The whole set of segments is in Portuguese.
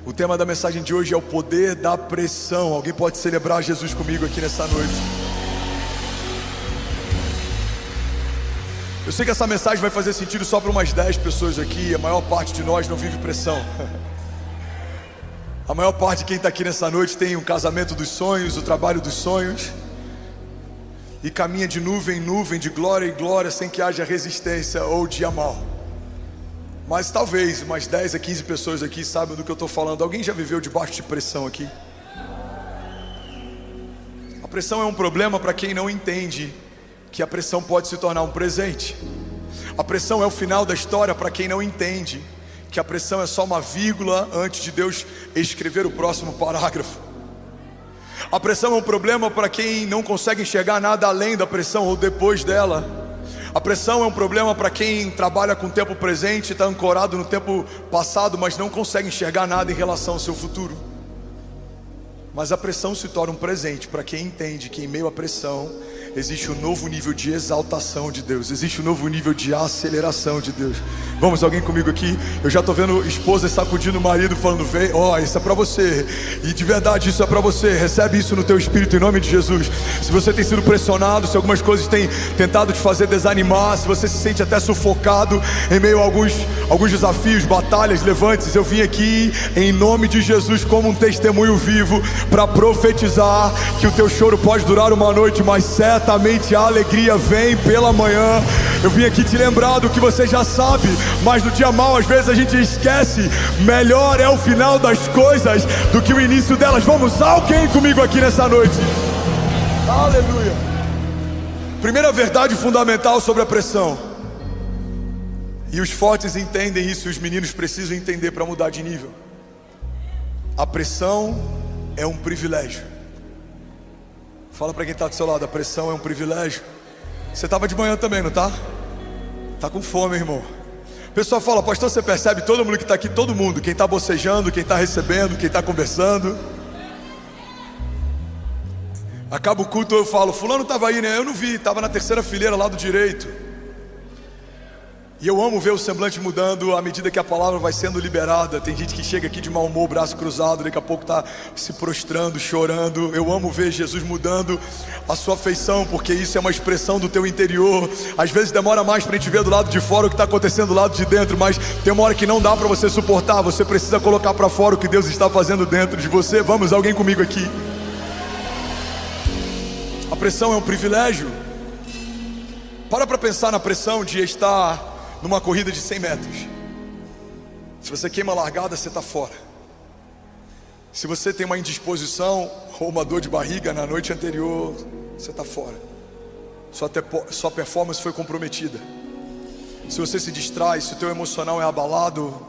O tema da mensagem de hoje é o poder da pressão. Alguém pode celebrar Jesus comigo aqui nessa noite? Eu sei que essa mensagem vai fazer sentido só para umas 10 pessoas aqui. A maior parte de nós não vive pressão. A maior parte de quem está aqui nessa noite tem um casamento dos sonhos, o trabalho dos sonhos, e caminha de nuvem em nuvem, de glória em glória, sem que haja resistência ou dia mal. Mas talvez umas 10 a 15 pessoas aqui sabem do que eu estou falando. Alguém já viveu debaixo de pressão aqui? A pressão é um problema para quem não entende que a pressão pode se tornar um presente. A pressão é o final da história para quem não entende que a pressão é só uma vírgula antes de Deus escrever o próximo parágrafo. A pressão é um problema para quem não consegue enxergar nada além da pressão ou depois dela. A pressão é um problema para quem trabalha com o tempo presente, está ancorado no tempo passado, mas não consegue enxergar nada em relação ao seu futuro. Mas a pressão se torna um presente para quem entende que em meio à pressão existe um novo nível de exaltação de Deus, existe um novo nível de aceleração de Deus. Vamos, alguém comigo aqui? Eu já estou vendo esposas sacudindo o marido, falando: vem, ó, isso é para você. E de verdade isso é para você. Recebe isso no teu espírito em nome de Jesus. Se você tem sido pressionado, se algumas coisas têm tentado te fazer desanimar, se você se sente até sufocado em meio a alguns desafios, batalhas, levantes, eu vim aqui em nome de Jesus como um testemunho vivo para profetizar que o teu choro pode durar uma noite, mas certamente a alegria vem pela manhã. Eu vim aqui te lembrar do que você já sabe, mas no dia mau às vezes a gente esquece. Melhor é o final das coisas do que o início delas. Vamos, alguém comigo aqui nessa noite? Aleluia. Primeira verdade fundamental sobre a pressão, e os fortes entendem isso, e os meninos precisam entender para mudar de nível. A pressão é um privilégio. Fala para quem está do seu lado: a pressão é um privilégio. Você estava de manhã também, não tá? Tá com fome, irmão. O pessoal fala: pastor, você percebe todo mundo que está aqui, todo mundo, quem está bocejando, quem está recebendo, quem está conversando. Acaba o culto, eu falo: fulano estava aí, né? Eu não vi, estava na terceira fileira, lado direito. E eu amo ver o semblante mudando à medida que a palavra vai sendo liberada. Tem gente que chega aqui de mau humor, braço cruzado, daqui a pouco está se prostrando, chorando. Eu amo ver Jesus mudando a sua feição, porque isso é uma expressão do teu interior. Às vezes demora mais para a gente ver do lado de fora o que está acontecendo do lado de dentro, mas tem uma hora que não dá para você suportar. Você precisa colocar para fora o que Deus está fazendo dentro de você. Vamos, alguém comigo aqui? A pressão é um privilégio. Para pensar na pressão de estar numa corrida de 100 metros. Se você queima a largada, você está fora. Se você tem uma indisposição ou uma dor de barriga na noite anterior, você está fora. Sua performance foi comprometida. Se você se distrai, se o teu emocional é abalado,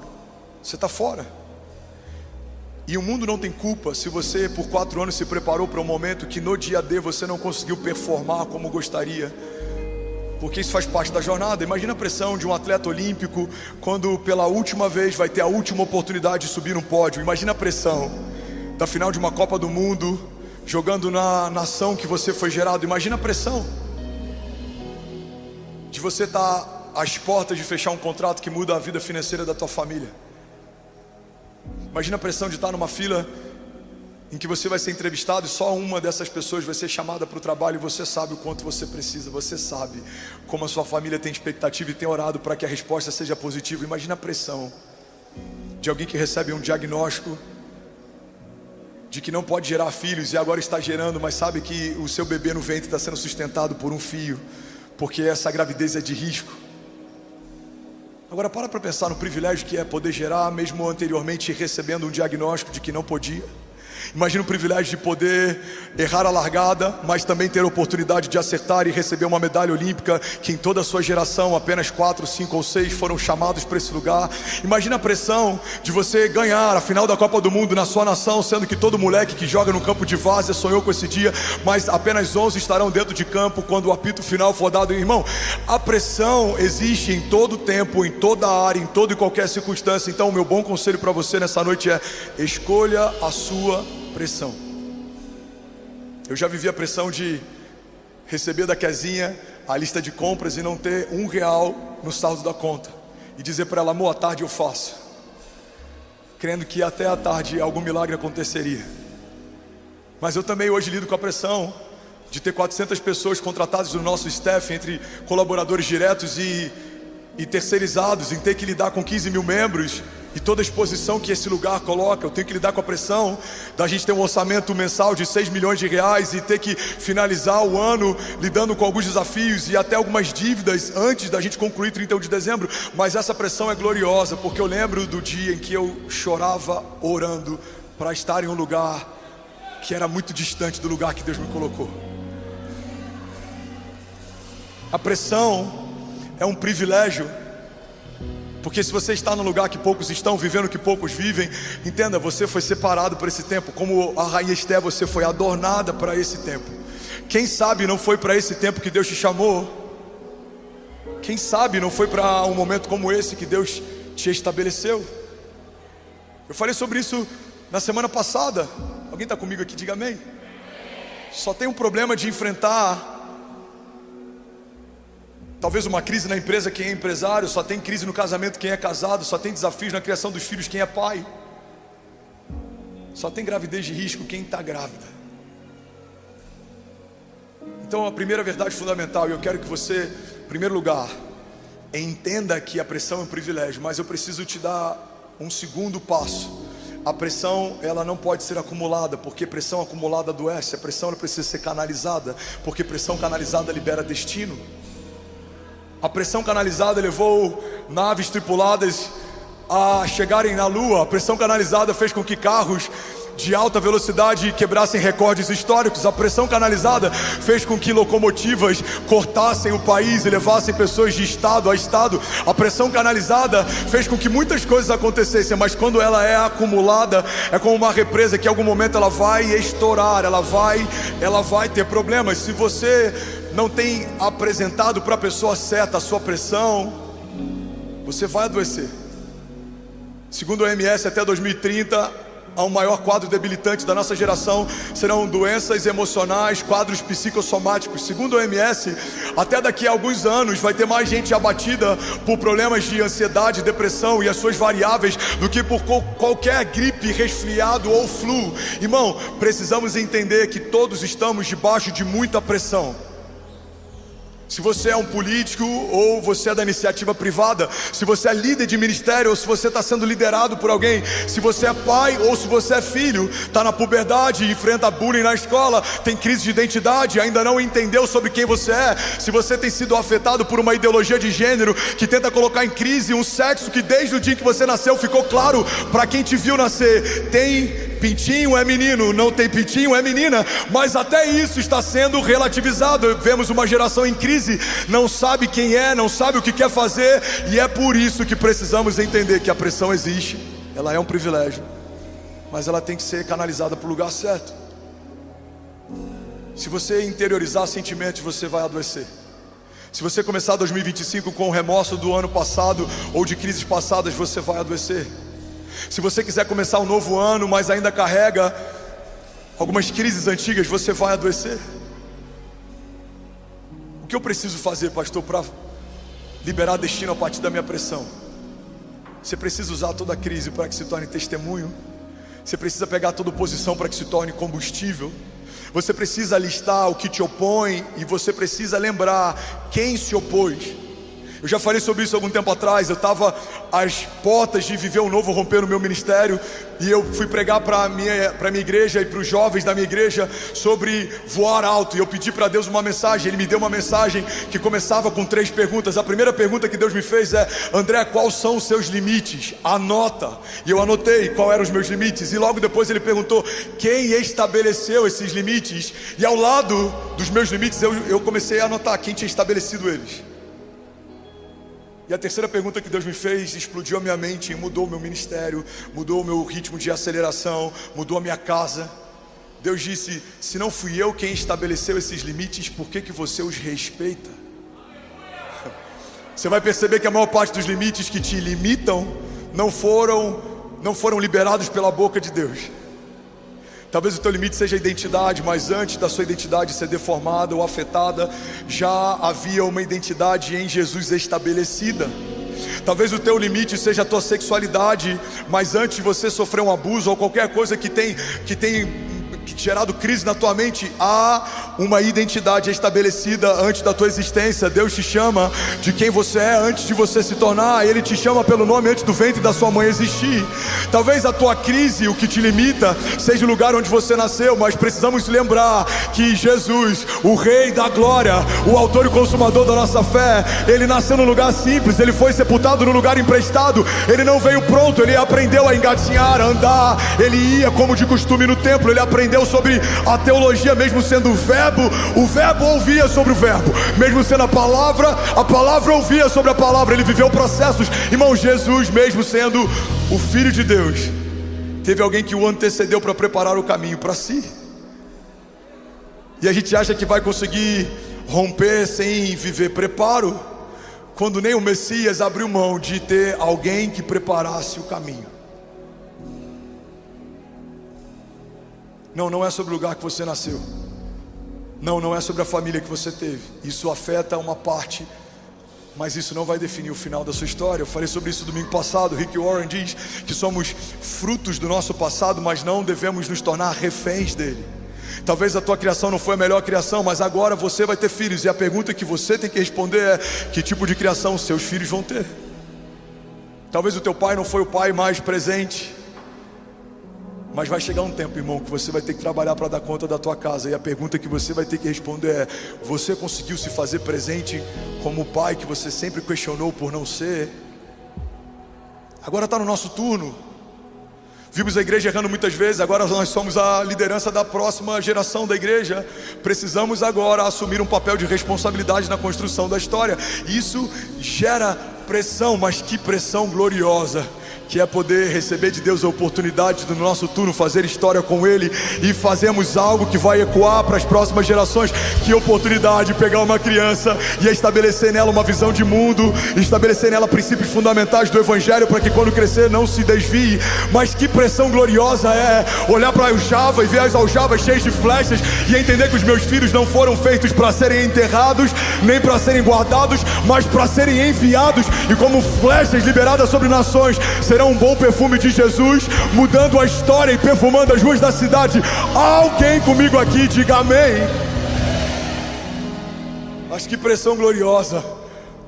você está fora. E o mundo não tem culpa se você por 4 anos se preparou para um momento que no dia D você não conseguiu performar como gostaria, porque isso faz parte da jornada. Imagina a pressão de um atleta olímpico quando pela última vez vai ter a última oportunidade de subir um pódio. Imagina a pressão da final de uma Copa do Mundo, jogando na nação que você foi gerado. Imagina a pressão de você estar às portas de fechar um contrato que muda a vida financeira da tua família. Imagina a pressão de estar numa fila em que você vai ser entrevistado e só uma dessas pessoas vai ser chamada para o trabalho, e você sabe o quanto você precisa, você sabe como a sua família tem expectativa e tem orado para que a resposta seja positiva. Imagina a pressão de alguém que recebe um diagnóstico de que não pode gerar filhos e agora está gerando, mas sabe que o seu bebê no ventre está sendo sustentado por um fio, porque essa gravidez é de risco. Agora para pensar no privilégio que é poder gerar, mesmo anteriormente recebendo um diagnóstico de que não podia. Imagina o privilégio de poder errar a largada, mas também ter a oportunidade de acertar e receber uma medalha olímpica, que em toda a sua geração apenas 4, 5 ou 6 foram chamados para esse lugar. Imagina a pressão de você ganhar a final da Copa do Mundo na sua nação, sendo que todo moleque que joga no campo de várzea sonhou com esse dia, mas apenas 11 estarão dentro de campo quando o apito final for dado. Irmão, a pressão existe em todo tempo, em toda área, em toda e qualquer circunstância. Então o meu bom conselho para você nessa noite é: escolha a sua pressão. Eu já vivi a pressão de receber da Kezinha a lista de compras e não ter R$1 no saldo da conta, e dizer para ela: amor, à tarde eu faço. crendo que até à tarde algum milagre aconteceria. Mas eu também hoje lido com a pressão de ter 400 pessoas contratadas no nosso staff, entre colaboradores diretos e terceirizados, em ter que lidar com 15 mil membros e toda a exposição que esse lugar coloca. Eu tenho que lidar com a pressão da gente ter um orçamento mensal de 6 milhões de reais e ter que finalizar o ano lidando com alguns desafios e até algumas dívidas antes da gente concluir 31 de dezembro. Mas essa pressão é gloriosa, porque eu lembro do dia em que eu chorava orando para estar em um lugar que era muito distante do lugar que Deus me colocou. A pressão é um privilégio, porque se você está num lugar que poucos estão, vivendo o que poucos vivem, entenda, você foi separado para esse tempo. Como a rainha Esté, você foi adornada para esse tempo. Quem sabe não foi para esse tempo que Deus te chamou? Quem sabe não foi para um momento como esse que Deus te estabeleceu? Eu falei sobre isso na semana passada. Alguém está comigo aqui? Diga amém. Só tem um problema de enfrentar talvez uma crise na empresa quem é empresário, só tem crise no casamento quem é casado, só tem desafios na criação dos filhos quem é pai, só tem gravidez de risco quem está grávida. Então a primeira verdade fundamental, e eu quero que você, em primeiro lugar, entenda que a pressão é um privilégio, mas eu preciso te dar um segundo passo. A pressão, ela não pode ser acumulada, porque pressão acumulada adoece. A pressão, ela precisa ser canalizada, porque pressão canalizada libera destino. A pressão canalizada levou naves tripuladas a chegarem na lua. A pressão canalizada fez com que carros de alta velocidade quebrassem recordes históricos. A pressão canalizada fez com que locomotivas cortassem o país e levassem pessoas de estado a estado. A pressão canalizada fez com que muitas coisas acontecessem, mas quando ela é acumulada, é como uma represa que em algum momento ela vai estourar, ela vai ter problemas. Se você não tem apresentado para a pessoa certa a sua pressão, você vai adoecer. Segundo a OMS, até 2030, o maior quadro debilitante da nossa geração serão doenças emocionais, quadros psicossomáticos. Segundo a OMS, até daqui a alguns anos vai ter mais gente abatida por problemas de ansiedade, depressão e as suas variáveis do que por qualquer gripe, resfriado ou flu. Irmão, precisamos entender que todos estamos debaixo de muita pressão. Se você é um político ou você é da iniciativa privada, se você é líder de ministério ou se você está sendo liderado por alguém, se você é pai ou se você é filho, está na puberdade, enfrenta bullying na escola, tem crise de identidade, ainda não entendeu sobre quem você é, se você tem sido afetado por uma ideologia de gênero que tenta colocar em crise um sexo que desde o dia que você nasceu ficou claro para quem te viu nascer, tem pintinho é menino, não tem pintinho é menina, mas até isso está sendo relativizado. Vemos uma geração em crise, não sabe quem é, não sabe o que quer fazer, e é por isso que precisamos entender que a pressão existe, ela é um privilégio, mas ela tem que ser canalizada para o lugar certo. Se você interiorizar sentimentos, você vai adoecer. Se você começar 2025 com o remorso do ano passado ou de crises passadas, você vai adoecer. Se você quiser começar um novo ano, mas ainda carrega algumas crises antigas, você vai adoecer. O que eu preciso fazer, pastor, para liberar destino a partir da minha pressão? Você precisa usar toda a crise para que se torne testemunho. Você precisa pegar toda oposição para que se torne combustível. Você precisa listar o que te opõe e você precisa lembrar quem se opôs. Eu já falei sobre isso algum tempo atrás. Eu estava às portas de viver um novo romper no meu ministério, e eu fui pregar para a minha igreja e para os jovens da minha igreja sobre voar alto, e eu pedi para Deus uma mensagem. Ele me deu uma mensagem que começava com 3 perguntas. A primeira pergunta que Deus me fez é: André, quais são os seus limites? Anota. E eu anotei quais eram os meus limites, e logo depois ele perguntou: quem estabeleceu esses limites? E ao lado dos meus limites eu comecei a anotar quem tinha estabelecido eles. E a terceira pergunta que Deus me fez explodiu a minha mente e mudou o meu ministério, mudou o meu ritmo de aceleração, mudou a minha casa. Deus disse: se não fui eu quem estabeleceu esses limites, por que você os respeita? Você vai perceber que a maior parte dos limites que te limitam não foram liberados pela boca de Deus. Talvez o teu limite seja a identidade, mas antes da sua identidade ser deformada ou afetada, já havia uma identidade em Jesus estabelecida. Talvez o teu limite seja a tua sexualidade, mas antes de você sofrer um abuso ou qualquer coisa que tem gerado crise na tua mente, há uma identidade estabelecida antes da tua existência. Deus te chama de quem você é antes de você se tornar. Ele te chama pelo nome antes do ventre da sua mãe existir. Talvez a tua crise, o que te limita, seja o lugar onde você nasceu, mas precisamos lembrar que Jesus, o Rei da Glória, o autor e consumador da nossa fé, ele nasceu num lugar simples, ele foi sepultado num lugar emprestado, ele não veio pronto, ele aprendeu a engatinhar, a andar, ele ia como de costume no templo, ele aprendeu sobre a teologia, mesmo sendo o verbo ouvia sobre o verbo, mesmo sendo a palavra ouvia sobre a palavra, ele viveu processos. Irmão, Jesus, mesmo sendo o Filho de Deus, teve alguém que o antecedeu para preparar o caminho para si. E a gente acha que vai conseguir romper sem viver preparo, quando nem o Messias abriu mão de ter alguém que preparasse o caminho. Não é sobre o lugar que você nasceu. Não é sobre a família que você teve. Isso afeta uma parte, mas isso não vai definir o final da sua história. Eu falei sobre isso domingo passado. Rick Warren diz que somos frutos do nosso passado, mas não devemos nos tornar reféns dele. Talvez a tua criação não foi a melhor criação, mas agora você vai ter filhos, e a pergunta que você tem que responder é: que tipo de criação seus filhos vão ter? Talvez o teu pai não foi o pai mais presente, mas vai chegar um tempo, irmão, que você vai ter que trabalhar para dar conta da tua casa. E a pergunta que você vai ter que responder é: você conseguiu se fazer presente como o pai que você sempre questionou por não ser? Agora está no nosso turno. Vimos a igreja errando muitas vezes, agora nós somos a liderança da próxima geração da igreja. Precisamos agora assumir um papel de responsabilidade na construção da história. Isso gera pressão, mas que pressão gloriosa, que é poder receber de Deus a oportunidade do nosso turno fazer história com Ele, e fazemos algo que vai ecoar para as próximas gerações. Que oportunidade pegar uma criança e estabelecer nela uma visão de mundo, estabelecer nela princípios fundamentais do Evangelho, para que quando crescer não se desvie. Mas que pressão gloriosa é olhar para a aljava e ver as aljavas cheias de flechas, e entender que os meus filhos não foram feitos para serem enterrados, nem para serem guardados, mas para serem enviados, e como flechas liberadas sobre nações, serão um bom perfume de Jesus, mudando a história e perfumando as ruas da cidade. Alguém comigo aqui, diga amém. Mas que pressão gloriosa.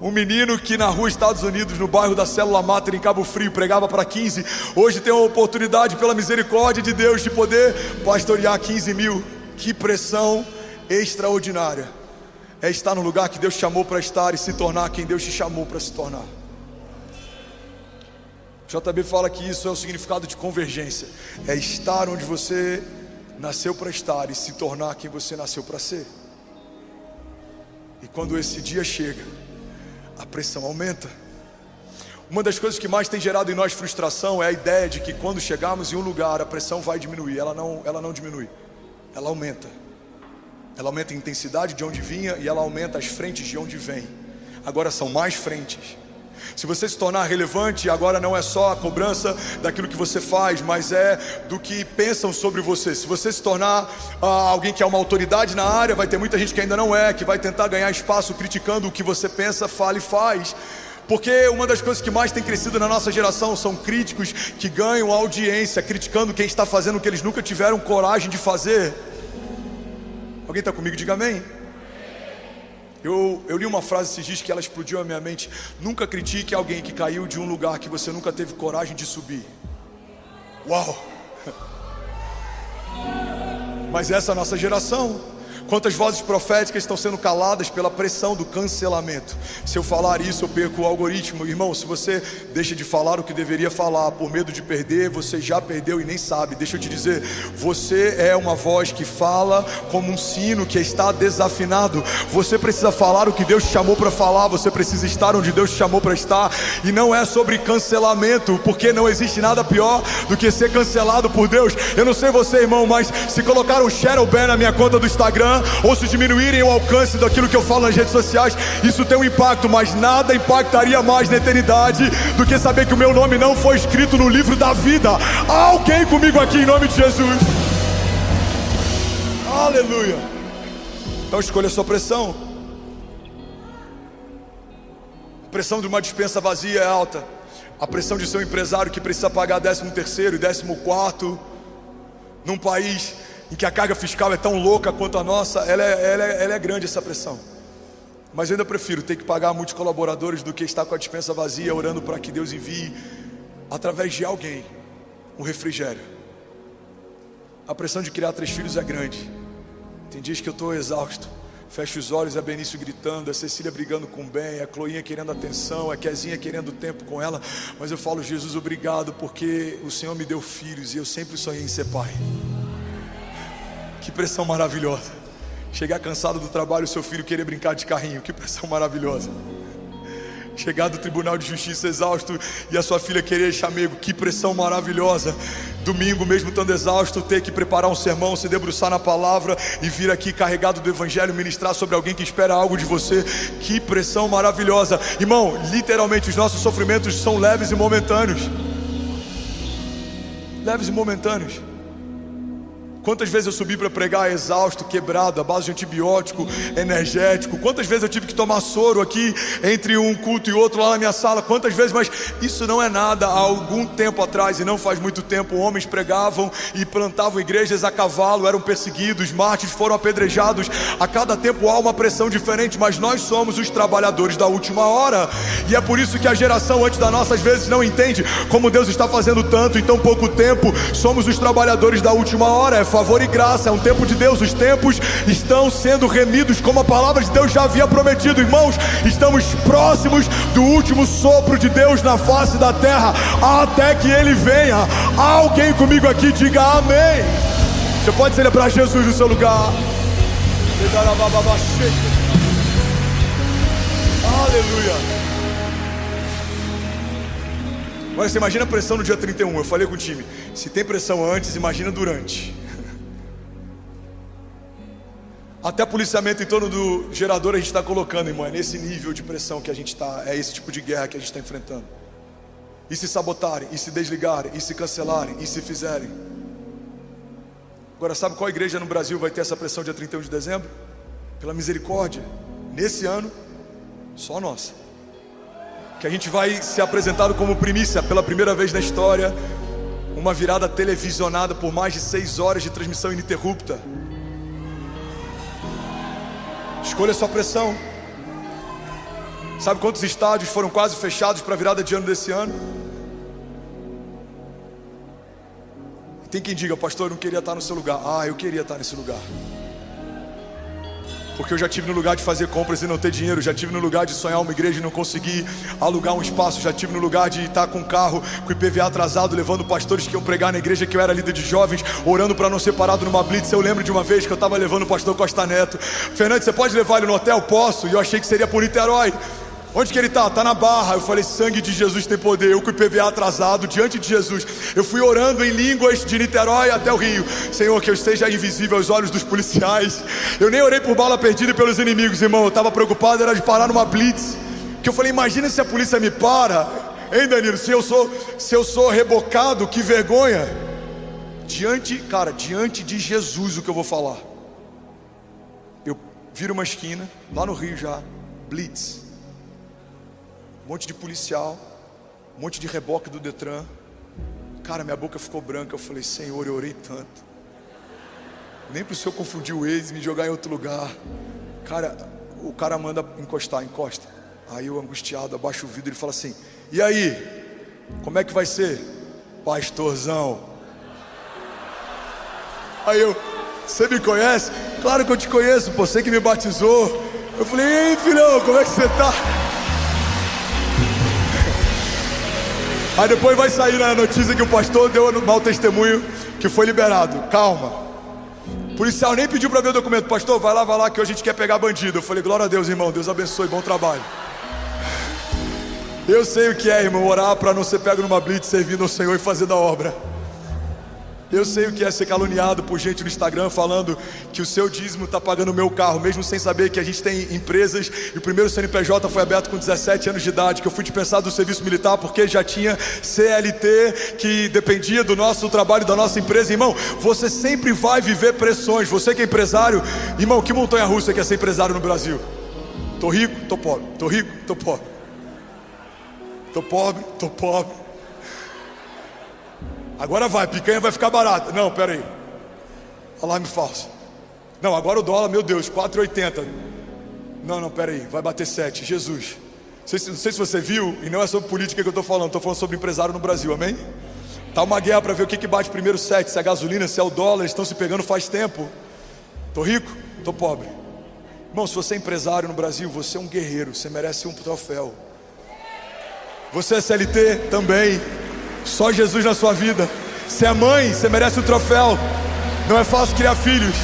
Um menino que na rua Estados Unidos, no bairro da Célula Mater, em Cabo Frio, pregava para 15, hoje tem a oportunidade, pela misericórdia de Deus, de poder pastorear 15 mil. Que pressão extraordinária é estar no lugar que Deus te chamou para estar e se tornar quem Deus te chamou para se tornar. JB fala que isso é o significado de convergência, é estar onde você nasceu para estar e se tornar quem você nasceu para ser. E quando esse dia chega, a pressão aumenta. Uma das coisas que mais tem gerado em nós frustração é a ideia de que quando chegarmos em um lugar, a pressão vai diminuir. Ela não diminui, ela aumenta. Ela aumenta a intensidade de onde vinha, e ela aumenta as frentes de onde vem. Agora são mais frentes. Se você se tornar relevante, agora não é só a cobrança daquilo que você faz, mas é do que pensam sobre você. Se você se tornar alguém que é uma autoridade na área, vai ter muita gente que ainda não é, que vai tentar ganhar espaço criticando o que você pensa, fala e faz. Porque uma das coisas que mais tem crescido na nossa geração são críticos que ganham audiência, criticando quem está fazendo o que eles nunca tiveram coragem de fazer. Alguém está comigo? Diga amém. Eu li uma frase esses dias que ela explodiu a minha mente: nunca critique alguém que caiu de um lugar que você nunca teve coragem de subir. Uau! Mas essa é a nossa geração. Quantas vozes proféticas estão sendo caladas pela pressão do cancelamento? Se eu falar isso, eu perco o algoritmo. Irmão, se você deixa de falar o que deveria falar por medo de perder, você já perdeu e nem sabe. Deixa eu te dizer, você é uma voz que fala como um sino que está desafinado. Você precisa falar o que Deus te chamou para falar. Você precisa estar onde Deus te chamou para estar. E não é sobre cancelamento, porque não existe nada pior do que ser cancelado por Deus. Eu não sei você, irmão, mas se colocar um shadow ban na minha conta do Instagram, ou se diminuírem o alcance daquilo que eu falo nas redes sociais, isso tem um impacto, mas nada impactaria mais na eternidade do que saber que o meu nome não foi escrito no livro da vida. Alguém comigo aqui em nome de Jesus? Aleluia. Então escolha a sua pressão. A pressão de uma despensa vazia é alta. A pressão de ser um empresário que precisa pagar 13º e 14º, num país em que a carga fiscal é tão louca quanto a nossa, ela é grande, essa pressão. Mas eu ainda prefiro ter que pagar muitos colaboradores do que estar com a despensa vazia, orando para que Deus envie, através de alguém, um refrigério. A pressão de criar 3 filhos é grande. Tem dias que eu estou exausto. Fecho os olhos, é Benício gritando, a Cecília brigando com o Ben, a Chloinha querendo atenção, a Kezinha querendo tempo com ela. Mas eu falo, Jesus, obrigado, porque o Senhor me deu filhos e eu sempre sonhei em ser pai. Que pressão maravilhosa. Chegar cansado do trabalho, o seu filho querer brincar de carrinho, que pressão maravilhosa. Chegar do Tribunal de Justiça exausto e a sua filha querer chamego, que pressão maravilhosa. Domingo, mesmo estando exausto, ter que preparar um sermão, se debruçar na palavra e vir aqui carregado do Evangelho, ministrar sobre alguém que espera algo de você. Que pressão maravilhosa. Irmão, literalmente os nossos sofrimentos são leves e momentâneos. Leves e momentâneos. Quantas vezes eu subi para pregar exausto, quebrado, à base de antibiótico, energético. Quantas vezes eu tive que tomar soro aqui entre um culto e outro lá na minha sala. Quantas vezes, mas isso não é nada. Há algum tempo atrás, e não faz muito tempo, homens pregavam e plantavam igrejas a cavalo, eram perseguidos, mártires foram apedrejados. A cada tempo há uma pressão diferente, mas nós somos os trabalhadores da última hora. E é por isso que a geração antes da nossa às vezes não entende como Deus está fazendo tanto em tão pouco tempo. Somos os trabalhadores da última hora. É favor e graça, é um tempo de Deus. Os tempos estão sendo remidos, como a palavra de Deus já havia prometido. Irmãos, estamos próximos do último sopro de Deus na face da terra, até que Ele venha. Alguém comigo aqui diga amém. Você pode celebrar Jesus no seu lugar. Aleluia. Agora você imagina a pressão no dia 31. Eu falei com o time, se tem pressão antes, imagina durante. Até policiamento em torno do gerador a gente está colocando, irmão. É nesse nível de pressão que a gente está. É esse tipo de guerra que a gente está enfrentando. E se sabotarem, e se desligarem, e se cancelarem, e se fizerem. Agora, sabe qual igreja no Brasil vai ter essa pressão dia 31 de dezembro? Pela misericórdia, nesse ano, só nossa. Que a gente vai ser apresentado como primícia pela primeira vez na história. Uma virada televisionada por mais de 6 horas de transmissão ininterrupta. Escolha sua pressão. Sabe quantos estádios foram quase fechados para a virada de ano desse ano? Tem quem diga, pastor, eu não queria estar no seu lugar. Eu queria estar nesse lugar. Porque eu já tive no lugar de fazer compras e não ter dinheiro. Já tive no lugar de sonhar uma igreja e não conseguir alugar um espaço. Já tive no lugar de estar com um carro, com o IPVA atrasado, levando pastores que iam pregar na igreja que eu era líder de jovens, orando para não ser parado numa blitz. Eu lembro de uma vez que eu estava levando o pastor Costa Neto. Fernando, você pode levar ele no hotel? Posso. E eu achei que seria por Niterói. Onde que ele está? Está na Barra. Eu falei, sangue de Jesus tem poder. Eu com o IPVA atrasado, diante de Jesus, eu fui orando em línguas de Niterói até o Rio. Senhor, que eu esteja invisível aos olhos dos policiais. Eu nem orei por bala perdida pelos inimigos, irmão. Eu estava preocupado, era de parar numa blitz. Que eu falei, imagina se a polícia me para. Hein, Danilo, se eu sou rebocado, que vergonha. Diante de Jesus, o que eu vou falar. Eu viro uma esquina, lá no Rio já, blitz. Um monte de policial, um monte de reboque do Detran. Cara, minha boca ficou branca. Eu falei, Senhor, eu orei tanto. Nem para o Senhor confundir o ex e me jogar em outro lugar. Cara, o cara manda encosta. Aí eu angustiado, abaixo o vidro, ele fala assim, e aí, como é que vai ser? Pastorzão. Aí eu, você me conhece? Claro que eu te conheço, pô, você que me batizou. Eu falei, ei filhão, como é que você tá? Aí depois vai sair na notícia que o pastor deu um mau testemunho, que foi liberado. Calma. O policial nem pediu para ver o documento. Pastor, vai lá que hoje a gente quer pegar bandido. Eu falei, glória a Deus, irmão, Deus abençoe, bom trabalho. Eu sei o que é, irmão, orar para não ser pego numa blitz, servindo ao Senhor e fazendo a obra. Eu sei o que é ser caluniado por gente no Instagram falando que o seu dízimo está pagando o meu carro, mesmo sem saber que a gente tem empresas. E o primeiro CNPJ foi aberto com 17 anos de idade, que eu fui dispensado do serviço militar porque já tinha CLT, que dependia do nosso trabalho, da nossa empresa. Irmão, você sempre vai viver pressões. Você que é empresário, irmão, que montanha russa que é ser empresário no Brasil? Tô rico, tô pobre, tô rico, tô pobre. Tô pobre, tô pobre. Agora vai, picanha vai ficar barata. Não, pera aí. Alarme falso. Não, agora o dólar, meu Deus, 4,80. Não, pera aí, vai bater 7. Jesus. Não sei se você viu, e não é sobre política que eu estou falando sobre empresário no Brasil, amém? Tá uma guerra para ver o que bate primeiro 7, se é a gasolina, se é o dólar, eles estão se pegando faz tempo. Tô rico? Tô pobre. Irmão, se você é empresário no Brasil, você é um guerreiro, você merece um troféu. Você é CLT? Também. Só Jesus na sua vida. Você é mãe? Você merece um troféu. Não é fácil criar filhos.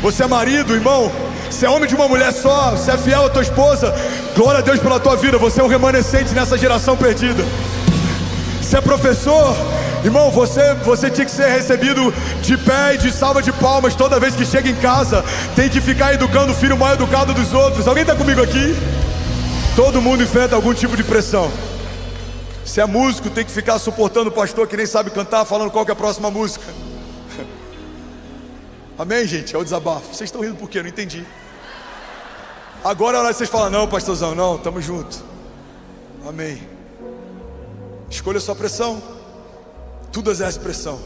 Você é marido, irmão? Você é homem de uma mulher só. Você é fiel à tua esposa. Glória a Deus pela tua vida. Você é um remanescente nessa geração perdida. Você é professor? Irmão, você tinha que ser recebido de pé e de salva de palmas toda vez que chega em casa. Tem que ficar educando o filho mais educado dos outros. Alguém está comigo aqui? Todo mundo enfrenta algum tipo de pressão. Se é músico, tem que ficar suportando o pastor que nem sabe cantar, falando qual que é a próxima música. Amém, gente? É o desabafo. Vocês estão rindo por quê? Não entendi. Agora é hora de vocês falar: não, pastorzão, não, tamo junto. Amém. Escolha a sua pressão. Tudo exerce pressão.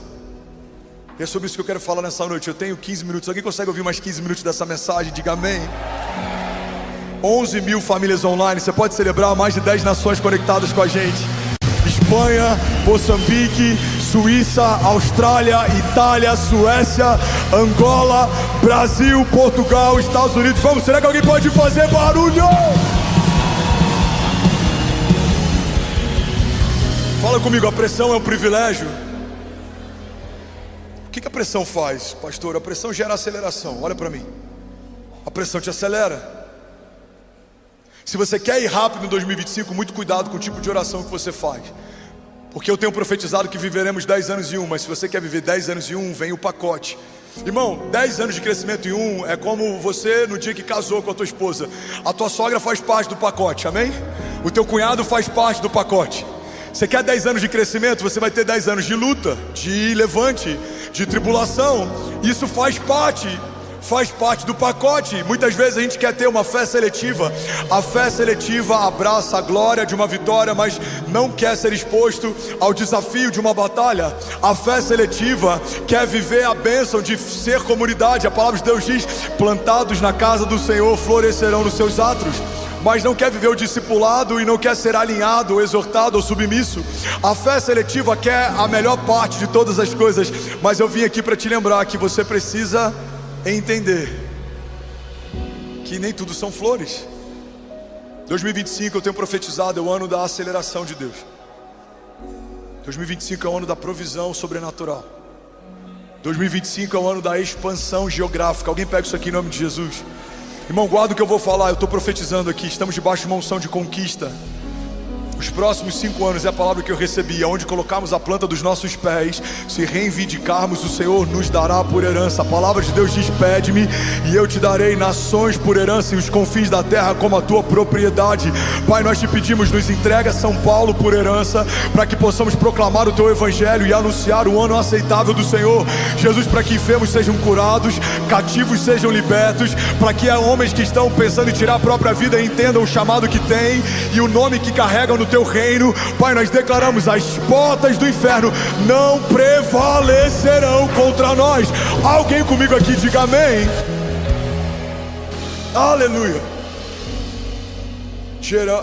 E é sobre isso que eu quero falar nessa noite. Eu tenho 15 minutos. Alguém consegue ouvir mais 15 minutos dessa mensagem? Diga amém. 11 mil famílias online. Você pode celebrar mais de 10 nações conectadas com a gente. Espanha, Moçambique, Suíça, Austrália, Itália, Suécia, Angola, Brasil, Portugal, Estados Unidos. Vamos, será que alguém pode fazer barulho? Fala comigo, a pressão é um privilégio. O que a pressão faz, pastor? A pressão gera aceleração. Olha para mim. A pressão te acelera. Se você quer ir rápido em 2025, muito cuidado com o tipo de oração que você faz. Porque eu tenho profetizado que viveremos 10 anos em um. Mas se você quer viver 10 anos em um, vem o pacote. Irmão, 10 anos de crescimento em um é como você no dia que casou com a tua esposa. A tua sogra faz parte do pacote, amém? O teu cunhado faz parte do pacote. Você quer 10 anos de crescimento? Você vai ter 10 anos de luta, de levante, de tribulação. Isso faz parte do pacote. Muitas vezes a gente quer ter uma fé seletiva. A fé seletiva abraça a glória de uma vitória, mas não quer ser exposto ao desafio de uma batalha. A fé seletiva quer viver a bênção de ser comunidade. A palavra de Deus diz: plantados na casa do Senhor florescerão nos seus átrios. Mas não quer viver o discipulado e não quer ser alinhado, ou exortado ou submisso. A fé seletiva quer a melhor parte de todas as coisas. Mas eu vim aqui para te lembrar que você precisa entender que nem tudo são flores. 2025 eu tenho profetizado, é o ano da aceleração de Deus. 2025 é o ano da provisão sobrenatural. 2025 é o ano da expansão geográfica. Alguém pega isso aqui em nome de Jesus. Irmão, guarda o que eu vou falar. Eu estou profetizando aqui. Estamos debaixo de uma unção de conquista. Os próximos 5 anos é a palavra que eu recebi. Aonde colocarmos a planta dos nossos pés, se reivindicarmos, o Senhor nos dará por herança. A palavra de Deus diz: pede-me e eu te darei nações por herança e os confins da terra como a tua propriedade. Pai, nós te pedimos, nos entrega São Paulo por herança, para que possamos proclamar o teu evangelho e anunciar o ano aceitável do Senhor. Jesus, para que enfermos sejam curados, cativos sejam libertos, para que homens que estão pensando em tirar a própria vida entendam o chamado que têm e o nome que carregam no teu reino. Pai, nós declaramos: as portas do inferno não prevalecerão contra nós. Alguém comigo aqui diga amém. Aleluia.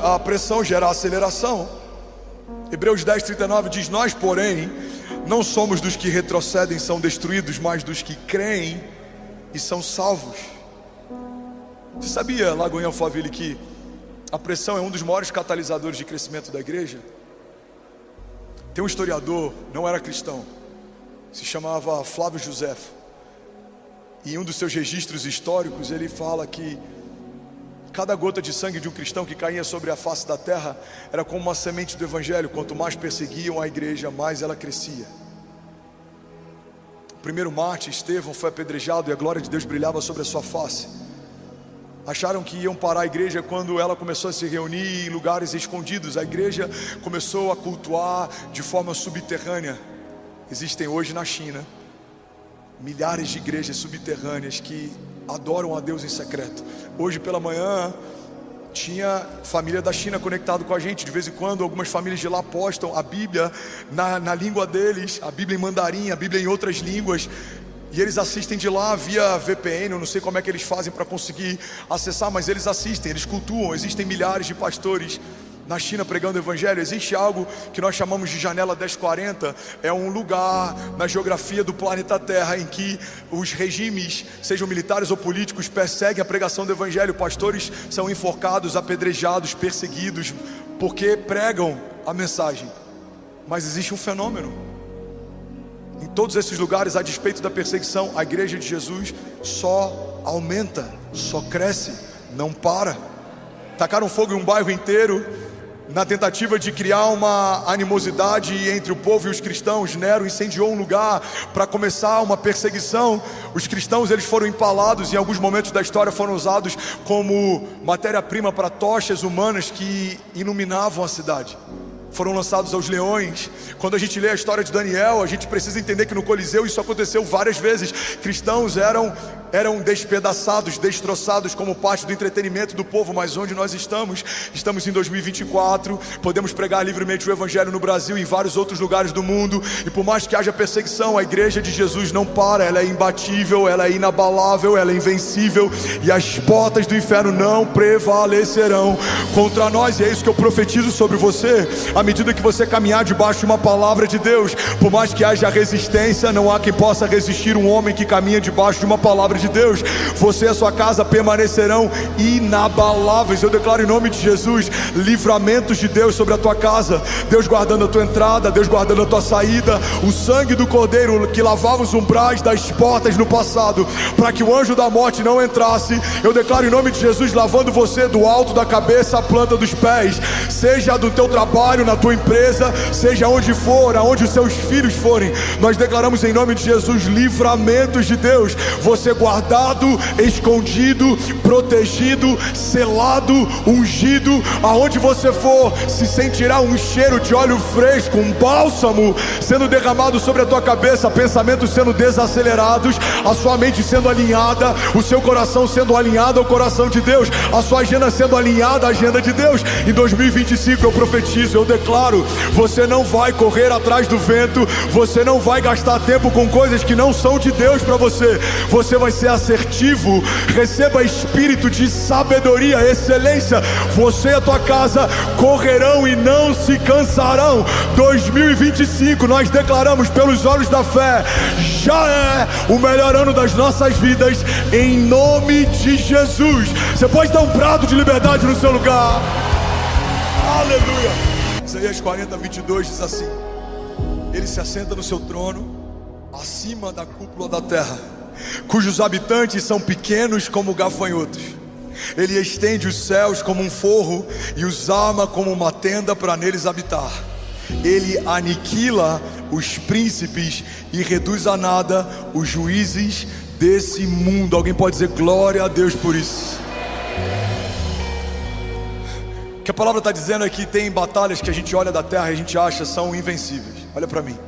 A pressão gera aceleração. Hebreus 10:39 diz: nós, porém, não somos dos que retrocedem e são destruídos, mas dos que creem e são salvos. Você sabia, Lagoinha Alphaville, que a pressão é um dos maiores catalisadores de crescimento da igreja? Tem um historiador, não era cristão, se chamava Flávio Josefo. E em um dos seus registros históricos ele fala que cada gota de sangue de um cristão que caía sobre a face da terra era como uma semente do evangelho. Quanto mais perseguiam a igreja, mais ela crescia. O primeiro mártir, Estevão, foi apedrejado e a glória de Deus brilhava sobre a sua face. Acharam que iam parar a igreja quando ela começou a se reunir em lugares escondidos. A igreja começou a cultuar de forma subterrânea. Existem hoje na China milhares de igrejas subterrâneas que adoram a Deus em secreto. Hoje pela manhã tinha família da China conectado com a gente. De vez em quando algumas famílias de lá postam a Bíblia na língua deles, a Bíblia em mandarim, a Bíblia em outras línguas, e eles assistem de lá via VPN. Eu não sei como é que eles fazem para conseguir acessar, mas eles assistem, eles cultuam. Existem milhares de pastores na China pregando o evangelho. Existe algo que nós chamamos de janela 1040. É um lugar na geografia do planeta Terra em que os regimes, sejam militares ou políticos, perseguem a pregação do evangelho. Pastores são enforcados, apedrejados, perseguidos porque pregam a mensagem. Mas existe um fenômeno. Em todos esses lugares, a despeito da perseguição, a igreja de Jesus só aumenta, só cresce, não para. Tacaram fogo em um bairro inteiro na tentativa de criar uma animosidade entre o povo e os cristãos. Nero incendiou um lugar para começar uma perseguição. Os cristãos, eles foram empalados, em alguns momentos da história foram usados como matéria-prima para tochas humanas que iluminavam a cidade. Foram lançados aos leões. Quando a gente lê a história de Daniel, a gente precisa entender que no Coliseu isso aconteceu várias vezes. Cristãos eram despedaçados, destroçados como parte do entretenimento do povo. Mas onde nós estamos? Estamos em 2024, podemos pregar livremente o evangelho no Brasil e em vários outros lugares do mundo. E por mais que haja perseguição, a igreja de Jesus não para. Ela é imbatível, ela é inabalável, ela é invencível, e as portas do inferno não prevalecerão contra nós. E é isso que eu profetizo sobre você. À medida que você caminhar debaixo de uma palavra de Deus, por mais que haja resistência, não há quem possa resistir um homem que caminha debaixo de uma palavra de Deus. Você e a sua casa permanecerão inabaláveis. Eu declaro em nome de Jesus livramentos de Deus sobre a tua casa. Deus guardando a tua entrada, Deus guardando a tua saída. O sangue do Cordeiro que lavava os umbrais das portas no passado, para que o anjo da morte não entrasse. Eu declaro em nome de Jesus lavando você do alto da cabeça à planta dos pés. Seja do teu trabalho, na tua empresa, seja onde for, aonde os seus filhos forem, nós declaramos em nome de Jesus livramentos de Deus. Você guardado, escondido, protegido, selado, ungido. Aonde você for, se sentirá um cheiro de óleo fresco, um bálsamo sendo derramado sobre a tua cabeça, pensamentos sendo desacelerados, a sua mente sendo alinhada, o seu coração sendo alinhado ao coração de Deus, a sua agenda sendo alinhada à agenda de Deus. Em 2025 eu profetizo, eu declaro, você não vai correr atrás do vento, você não vai gastar tempo com coisas que não são de Deus para você. Você vai ser assertivo. Receba espírito de sabedoria, excelência. Você e a tua casa correrão e não se cansarão. 2025 nós declaramos pelos olhos da fé, já é o melhor ano das nossas vidas, em nome de Jesus. Você pode dar um brado de liberdade no seu lugar. Aleluia. Isaías 40:22 diz assim: ele se assenta no seu trono acima da cúpula da terra, cujos habitantes são pequenos como gafanhotos. Ele estende os céus como um forro e os arma como uma tenda para neles habitar. Ele aniquila os príncipes e reduz a nada os juízes desse mundo. Alguém pode dizer glória a Deus por isso? O que a palavra está dizendo é que tem batalhas que a gente olha da terra e a gente acha são invencíveis. Olha para mim.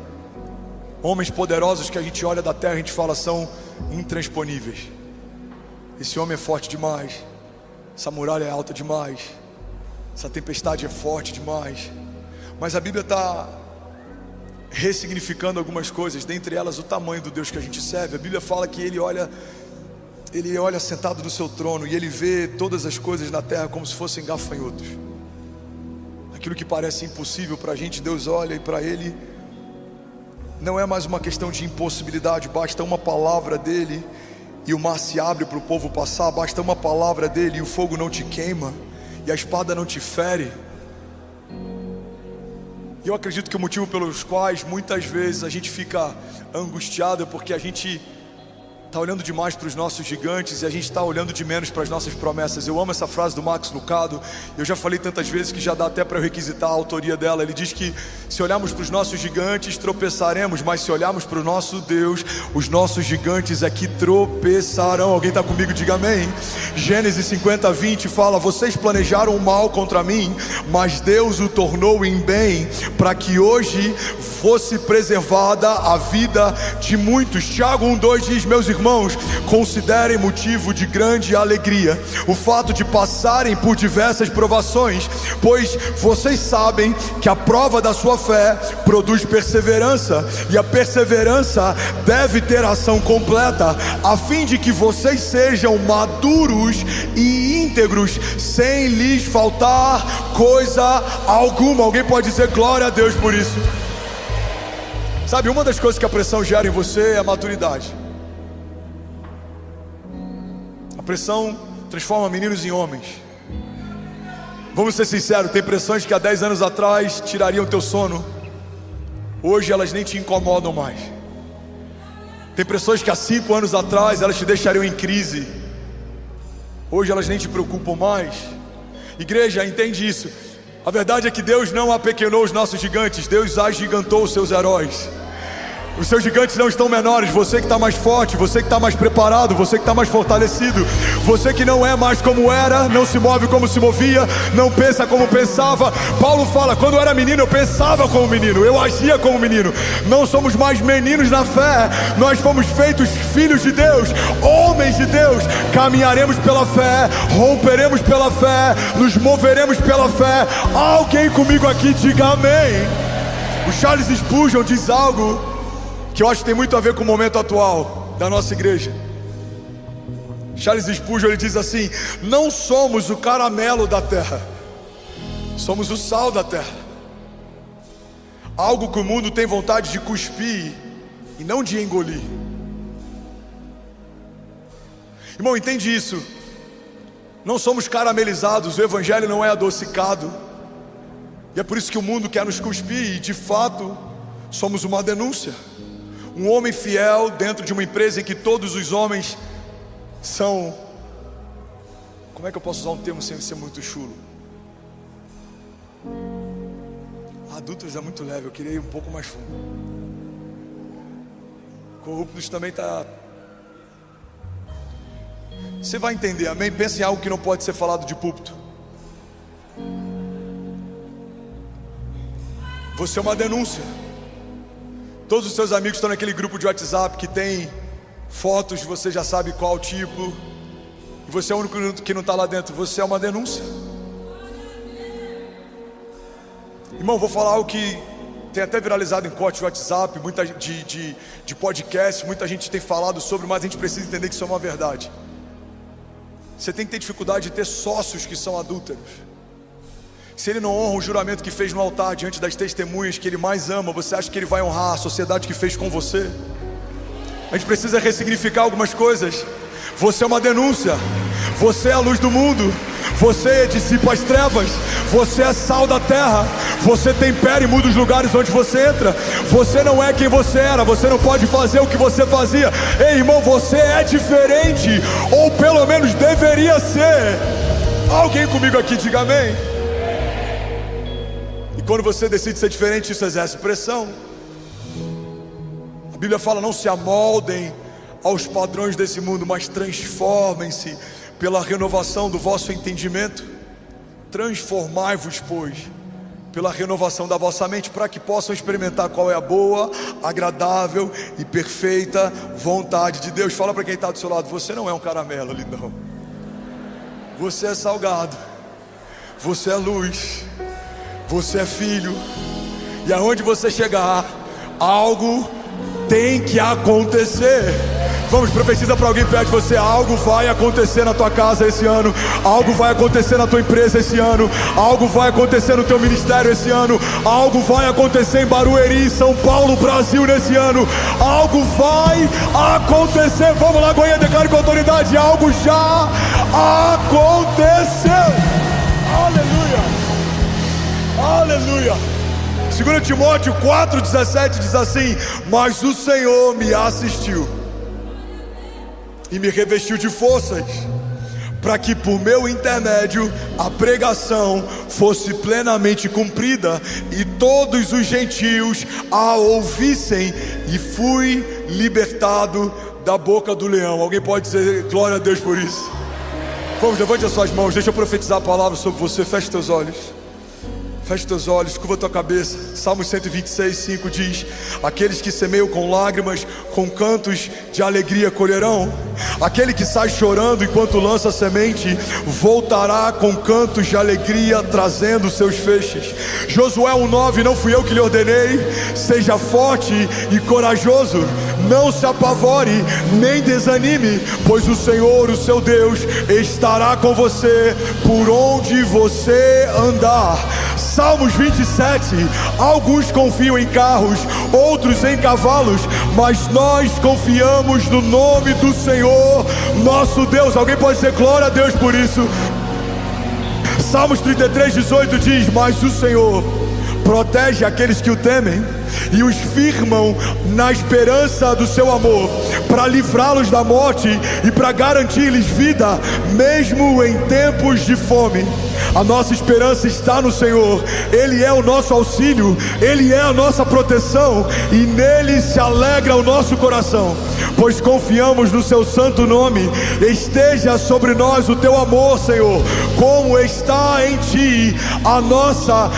Homens poderosos que a gente olha da terra e a gente fala são intransponíveis. Esse homem é forte demais, essa muralha é alta demais, essa tempestade é forte demais. Mas a Bíblia está ressignificando algumas coisas, dentre elas o tamanho do Deus que a gente serve. A Bíblia fala que Ele olha sentado no seu trono e Ele vê todas as coisas na terra como se fossem gafanhotos. Aquilo que parece impossível para a gente, Deus olha, e para Ele não é mais uma questão de impossibilidade. Basta uma palavra dEle e o mar se abre para o povo passar. Basta uma palavra dEle e o fogo não te queima e a espada não te fere. E eu acredito que o motivo pelos quais muitas vezes a gente fica angustiado é porque a gente está olhando demais para os nossos gigantes e a gente está olhando de menos para as nossas promessas. Eu amo essa frase do Max Lucado. Eu já falei tantas vezes que já dá até para eu requisitar a autoria dela. Ele diz que se olharmos para os nossos gigantes tropeçaremos, mas se olharmos para o nosso Deus, os nossos gigantes é que tropeçarão. Alguém está comigo? Diga amém. Gênesis 50:20 fala: vocês planejaram o mal contra mim, mas Deus o tornou em bem, para que hoje fosse preservada a vida de muitos. Tiago 1:2 diz: meus irmãos, irmãos, considerem motivo de grande alegria o fato de passarem por diversas provações, pois vocês sabem que a prova da sua fé produz perseverança, e a perseverança deve ter ação completa, a fim de que vocês sejam maduros e íntegros, sem lhes faltar coisa alguma. Alguém pode dizer glória a Deus por isso? Sabe, uma das coisas que a pressão gera em você é a maturidade. A pressão transforma meninos em homens. Vamos ser sinceros, tem pressões que há 10 anos atrás tirariam teu sono, hoje elas nem te incomodam mais. Tem pressões que há 5 anos atrás elas te deixariam em crise, hoje elas nem te preocupam mais. Igreja, entende isso. A verdade é que Deus não apequenou os nossos gigantes, Deus agigantou os seus heróis. Os seus gigantes não estão menores. Você que está mais forte, você que está mais preparado, você que está mais fortalecido, você que não é mais como era, não se move como se movia, não pensa como pensava. Paulo fala, quando eu era menino eu pensava como menino, eu agia como menino. Não somos mais meninos na fé, nós fomos feitos filhos de Deus, homens de Deus. Caminharemos pela fé, romperemos pela fé, nos moveremos pela fé. Alguém comigo aqui diga amém. O Charles Spurgeon diz algo que eu acho que tem muito a ver com o momento atual da nossa igreja. Charles Spurgeon, ele diz assim: não somos o caramelo da terra, somos o sal da terra. Algo que o mundo tem vontade de cuspir e não de engolir. Irmão, entende isso. Não somos caramelizados, o evangelho não é adocicado, e é por isso que o mundo quer nos cuspir. E de fato somos uma denúncia. Um homem fiel dentro de uma empresa em que todos os homens são, como é que eu posso usar um termo sem ser muito chulo? Adúlteros é muito leve, eu queria ir um pouco mais fundo. Corruptos também está. Você vai entender, amém? Pensa em algo que não pode ser falado de púlpito. Você é uma denúncia. Todos os seus amigos estão naquele grupo de WhatsApp que tem fotos, você já sabe qual tipo, e você é o único que não está lá dentro. Você é uma denúncia. Irmão, vou falar algo que tem até viralizado em corte de WhatsApp, de podcast, muita gente tem falado sobre, mas a gente precisa entender que isso é uma verdade. Você tem que ter dificuldade de ter sócios que são adúlteros. Se ele não honra o juramento que fez no altar diante das testemunhas que ele mais ama, você acha que ele vai honrar a sociedade que fez com você? A gente precisa ressignificar algumas coisas. Você é uma denúncia, você é a luz do mundo, você dissipa as trevas, você é sal da terra, você tempera e muda os lugares onde você entra. Você não é quem você era, você não pode fazer o que você fazia. Ei, irmão, você é diferente, ou pelo menos deveria ser. Alguém comigo aqui diga amém. E quando você decide ser diferente, isso exerce pressão. A Bíblia fala: não se amoldem aos padrões desse mundo, mas transformem-se pela renovação do vosso entendimento. Transformai-vos, pois, pela renovação da vossa mente, para que possam experimentar qual é a boa, agradável e perfeita vontade de Deus. Fala para quem está do seu lado: você não é um caramelo, lindão. Você é salgado, você é luz, você é filho. E aonde você chegar, algo tem que acontecer. Vamos, profetiza para alguém perto de você: algo vai acontecer na tua casa esse ano, algo vai acontecer na tua empresa esse ano, algo vai acontecer no teu ministério esse ano, algo vai acontecer em Barueri, São Paulo, Brasil nesse ano. Algo vai acontecer. Vamos lá, Goiânia, declare com autoridade: algo já aconteceu. Aleluia. Aleluia. 2 Timóteo 4,17 diz assim: mas o Senhor me assistiu e me revestiu de forças, para que por meu intermédio a pregação fosse plenamente cumprida e todos os gentios a ouvissem, e fui libertado da boca do leão. Alguém pode dizer glória a Deus por isso? Vamos, levante as suas mãos, deixa eu profetizar a palavra sobre você. Feche teus olhos. Feche teus olhos, curva tua cabeça. Salmo 126, 5 diz: aqueles que semeiam com lágrimas, com cantos de alegria colherão. Aquele que sai chorando enquanto lança a semente, voltará com cantos de alegria, trazendo seus feixes. Josué 1:9, não fui eu que lhe ordenei? Seja forte e corajoso, não se apavore, nem desanime, pois o Senhor, o seu Deus, estará com você por onde você andar. Salmos 27, alguns confiam em carros, outros em cavalos, mas nós confiamos no nome do Senhor, nosso Deus. Alguém pode dizer glória a Deus por isso? Salmos 33, 18 diz: mas o Senhor protege aqueles que o temem e os firmam na esperança do seu amor, para livrá-los da morte e para garantir-lhes vida, mesmo em tempos de fome. A nossa esperança está no Senhor. Ele é o nosso auxílio, Ele é a nossa proteção, e nele se alegra o nosso coração, pois confiamos no seu santo nome. Esteja sobre nós o teu amor, Senhor, como está em ti a nossa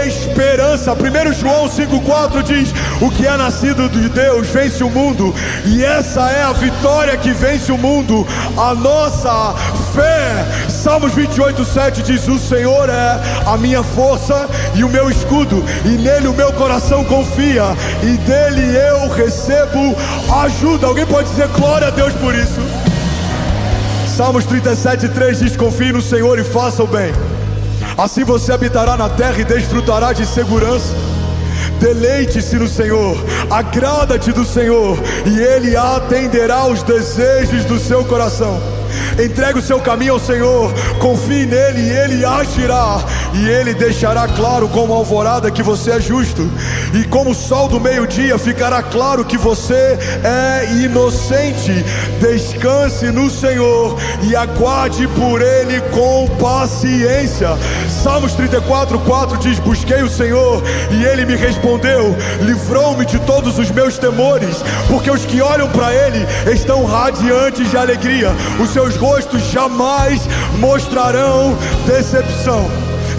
esperança. 1 João 5,4 diz: o que é nascido de Deus vence o mundo, e essa é a vitória que vence o mundo, a nossa fé. Salmos 28,7 diz: o Senhor é a minha força e o meu escudo, e nele o meu coração confia, e dele eu recebo ajuda. Alguém pode dizer glória a Deus por isso? Salmos 37,3 diz: confie no Senhor e faça o bem, assim você habitará na terra e desfrutará de segurança. Deleite-se no Senhor, agrada-te do Senhor, e Ele atenderá os desejos do seu coração. Entregue o seu caminho ao Senhor, confie nele e Ele agirá, e Ele deixará claro como a alvorada que você é justo, e como o sol do meio-dia ficará claro que você é inocente. Descanse no Senhor e aguarde por Ele com paciência. Salmos 34,4 diz: busquei o Senhor e Ele me respondeu, livrou-me de todos os meus temores, porque os que olham para Ele estão radiantes de alegria, os seus rostos jamais mostrarão decepção.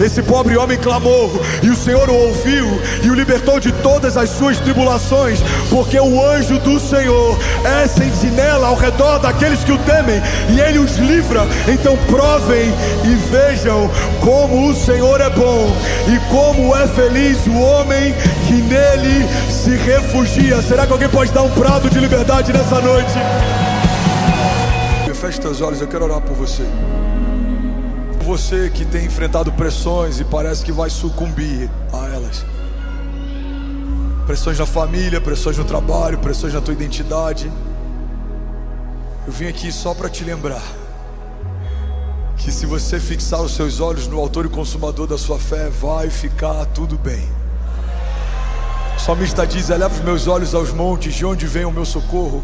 Esse pobre homem clamou, e o Senhor o ouviu e o libertou de todas as suas tribulações, porque o anjo do Senhor é sentinela ao redor daqueles que o temem, e Ele os livra. Então provem e vejam como o Senhor é bom, e como é feliz o homem que nele se refugia. Será que alguém pode dar um brado de liberdade nessa noite? Feche teus olhos, eu quero orar por você. Você que tem enfrentado pressões e parece que vai sucumbir a elas. Pressões na família, pressões no trabalho, pressões na tua identidade. Eu vim aqui só para te lembrar que se você fixar os seus olhos no autor e consumador da sua fé, vai ficar tudo bem. O salmista diz: eleva os meus olhos aos montes, de onde vem o meu socorro?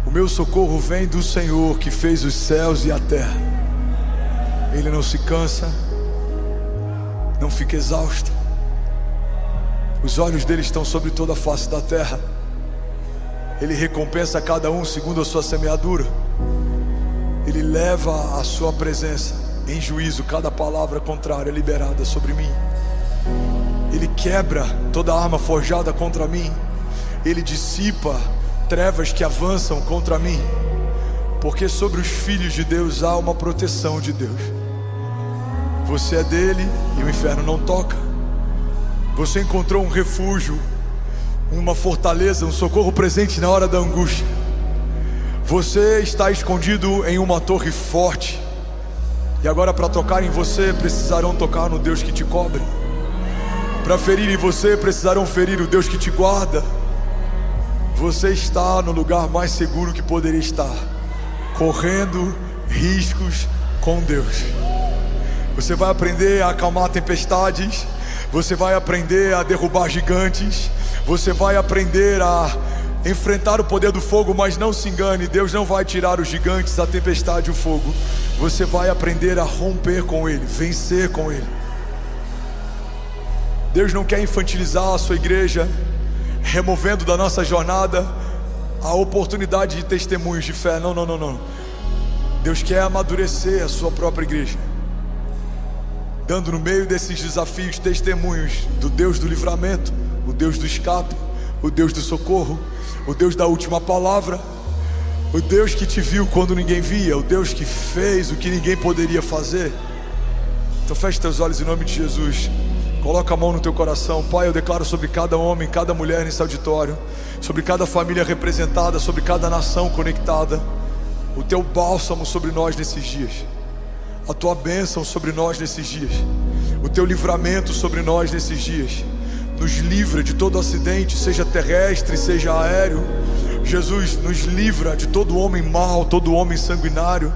O meu socorro vem do Senhor que fez os céus e a terra. Ele não se cansa, não fica exausto. Os olhos dele estão sobre toda a face da terra. Ele recompensa cada um segundo a sua semeadura. Ele leva a sua presença em juízo cada palavra contrária liberada sobre mim. Ele quebra toda arma forjada contra mim. Ele dissipa trevas que avançam contra mim, porque sobre os filhos de Deus há uma proteção de Deus. Você é dele e o inferno não toca. Você encontrou um refúgio, uma fortaleza, um socorro presente na hora da angústia. Você está escondido em uma torre forte, e agora para tocar em você precisarão tocar no Deus que te cobre. Para ferir em você precisarão ferir o Deus que te guarda. Você está no lugar mais seguro que poderia estar, correndo riscos com Deus. Você vai aprender a acalmar tempestades. Você vai aprender a derrubar gigantes. Você vai aprender a enfrentar o poder do fogo. Mas não se engane, Deus não vai tirar os gigantes, a tempestade e o fogo. Você vai aprender a romper com ele, vencer com ele. Deus não quer infantilizar a sua igreja, removendo da nossa jornada a oportunidade de testemunhos de fé. Não, não, não, não. Deus quer amadurecer a sua própria igreja. dando no meio desses desafios testemunhos do Deus do livramento, o Deus do escape, o Deus do socorro, o Deus da última palavra, o Deus que te viu quando ninguém via, o Deus que fez o que ninguém poderia fazer. Então feche teus olhos em nome de Jesus. Coloca a mão no teu coração. Pai, eu declaro sobre cada homem, cada mulher nesse auditório, sobre cada família representada, sobre cada nação conectada, o teu bálsamo sobre nós nesses dias, a tua bênção sobre nós nesses dias, o teu livramento sobre nós nesses dias. Nos livra de todo acidente, seja terrestre, seja aéreo. Jesus, nos livra de todo homem mau, todo homem sanguinário.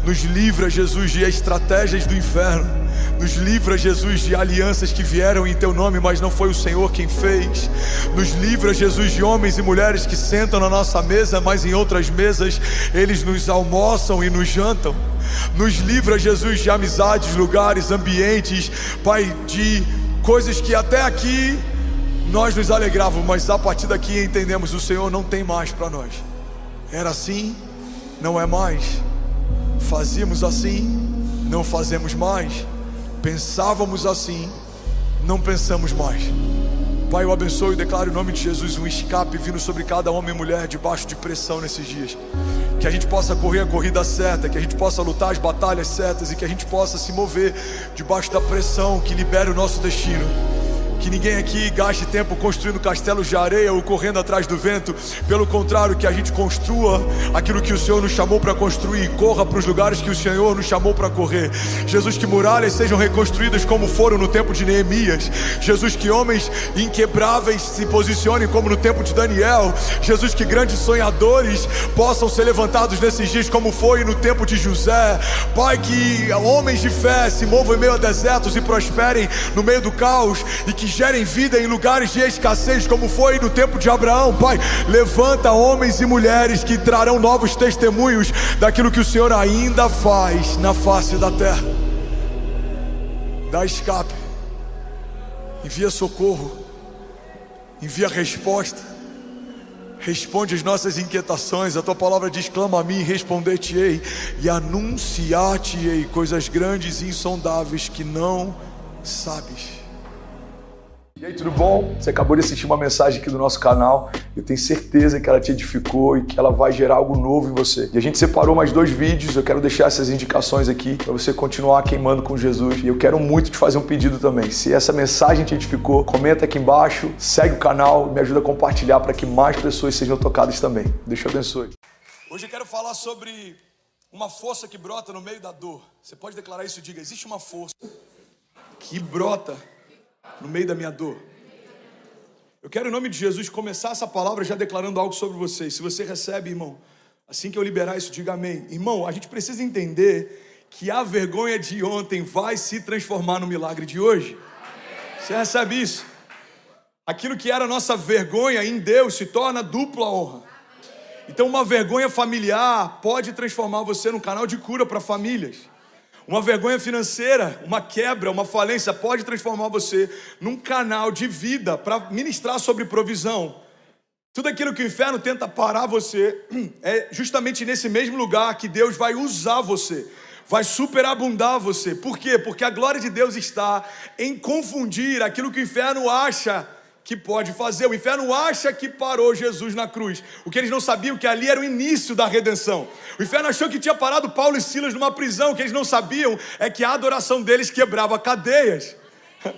Nos livra, Jesus, de estratégias do inferno. Nos livra, Jesus, de alianças que vieram em teu nome, mas não foi o Senhor quem fez. Nos livra, Jesus, de homens e mulheres que sentam na nossa mesa, mas em outras mesas eles nos almoçam e nos jantam. Nos livra, Jesus, de amizades, lugares, ambientes, Pai, de coisas que até aqui nós nos alegrávamos, mas a partir daqui entendemos: o Senhor não tem mais para nós. Era assim, não é mais. Fazíamos assim, não fazemos mais. Pensávamos assim, não pensamos mais. Pai, eu abençoo e declaro em nome de Jesus um escape vindo sobre cada homem e mulher debaixo de pressão nesses dias. Que a gente possa correr a corrida certa, que a gente possa lutar as batalhas certas e que a gente possa se mover debaixo da pressão que libera o nosso destino. Que ninguém aqui gaste tempo construindo castelos de areia ou correndo atrás do vento. Pelo contrário, que a gente construa aquilo que o Senhor nos chamou para construir, corra para os lugares que o Senhor nos chamou para correr. Jesus, que muralhas sejam reconstruídas como foram no tempo de Neemias. Jesus, que homens inquebráveis se posicionem como no tempo de Daniel. Jesus, que grandes sonhadores possam ser levantados nesses dias como foi no tempo de José. Pai, que homens de fé se movam em meio a desertos e prosperem no meio do caos, e que gerem vida em lugares de escassez como foi no tempo de Abraão. Pai, levanta homens e mulheres que trarão novos testemunhos daquilo que o Senhor ainda faz na face da terra. Dá escape, envia socorro, envia resposta, responde as nossas inquietações. A tua palavra diz: clama a mim e responder-te-ei, e anunciar-te-ei coisas grandes e insondáveis que não sabes. E aí, tudo bom? Você acabou de assistir uma mensagem aqui do nosso canal. Eu tenho certeza que ela te edificou e que ela vai gerar algo novo em você. E a gente separou mais 2 vídeos. Eu quero deixar essas indicações aqui para você continuar queimando com Jesus. E eu quero muito te fazer um pedido também. Se essa mensagem te edificou, comenta aqui embaixo, segue o canal e me ajuda a compartilhar para que mais pessoas sejam tocadas também. Deus te abençoe. Hoje eu quero falar sobre uma força que brota no meio da dor. Você pode declarar isso? Diga: existe uma força que brota no meio da minha dor. Eu quero, em nome de Jesus, começar essa palavra já declarando algo sobre vocês. Se você recebe, irmão, assim que eu liberar isso, diga amém. Irmão, a gente precisa entender que a vergonha de ontem vai se transformar no milagre de hoje. Você recebe isso? Aquilo que era nossa vergonha em Deus se torna dupla honra. Então uma vergonha familiar pode transformar você num canal de cura para famílias. Uma vergonha financeira, uma quebra, uma falência pode transformar você num canal de vida para ministrar sobre provisão. Tudo aquilo que o inferno tenta parar você, é justamente nesse mesmo lugar que Deus vai usar você, vai superabundar você. Por quê? Porque a glória de Deus está em confundir aquilo que o inferno acha que pode fazer. O inferno acha que parou Jesus na cruz. O que eles não sabiam que ali era o início da redenção. O inferno achou que tinha parado Paulo e Silas numa prisão. O que eles não sabiam é que a adoração deles quebrava cadeias.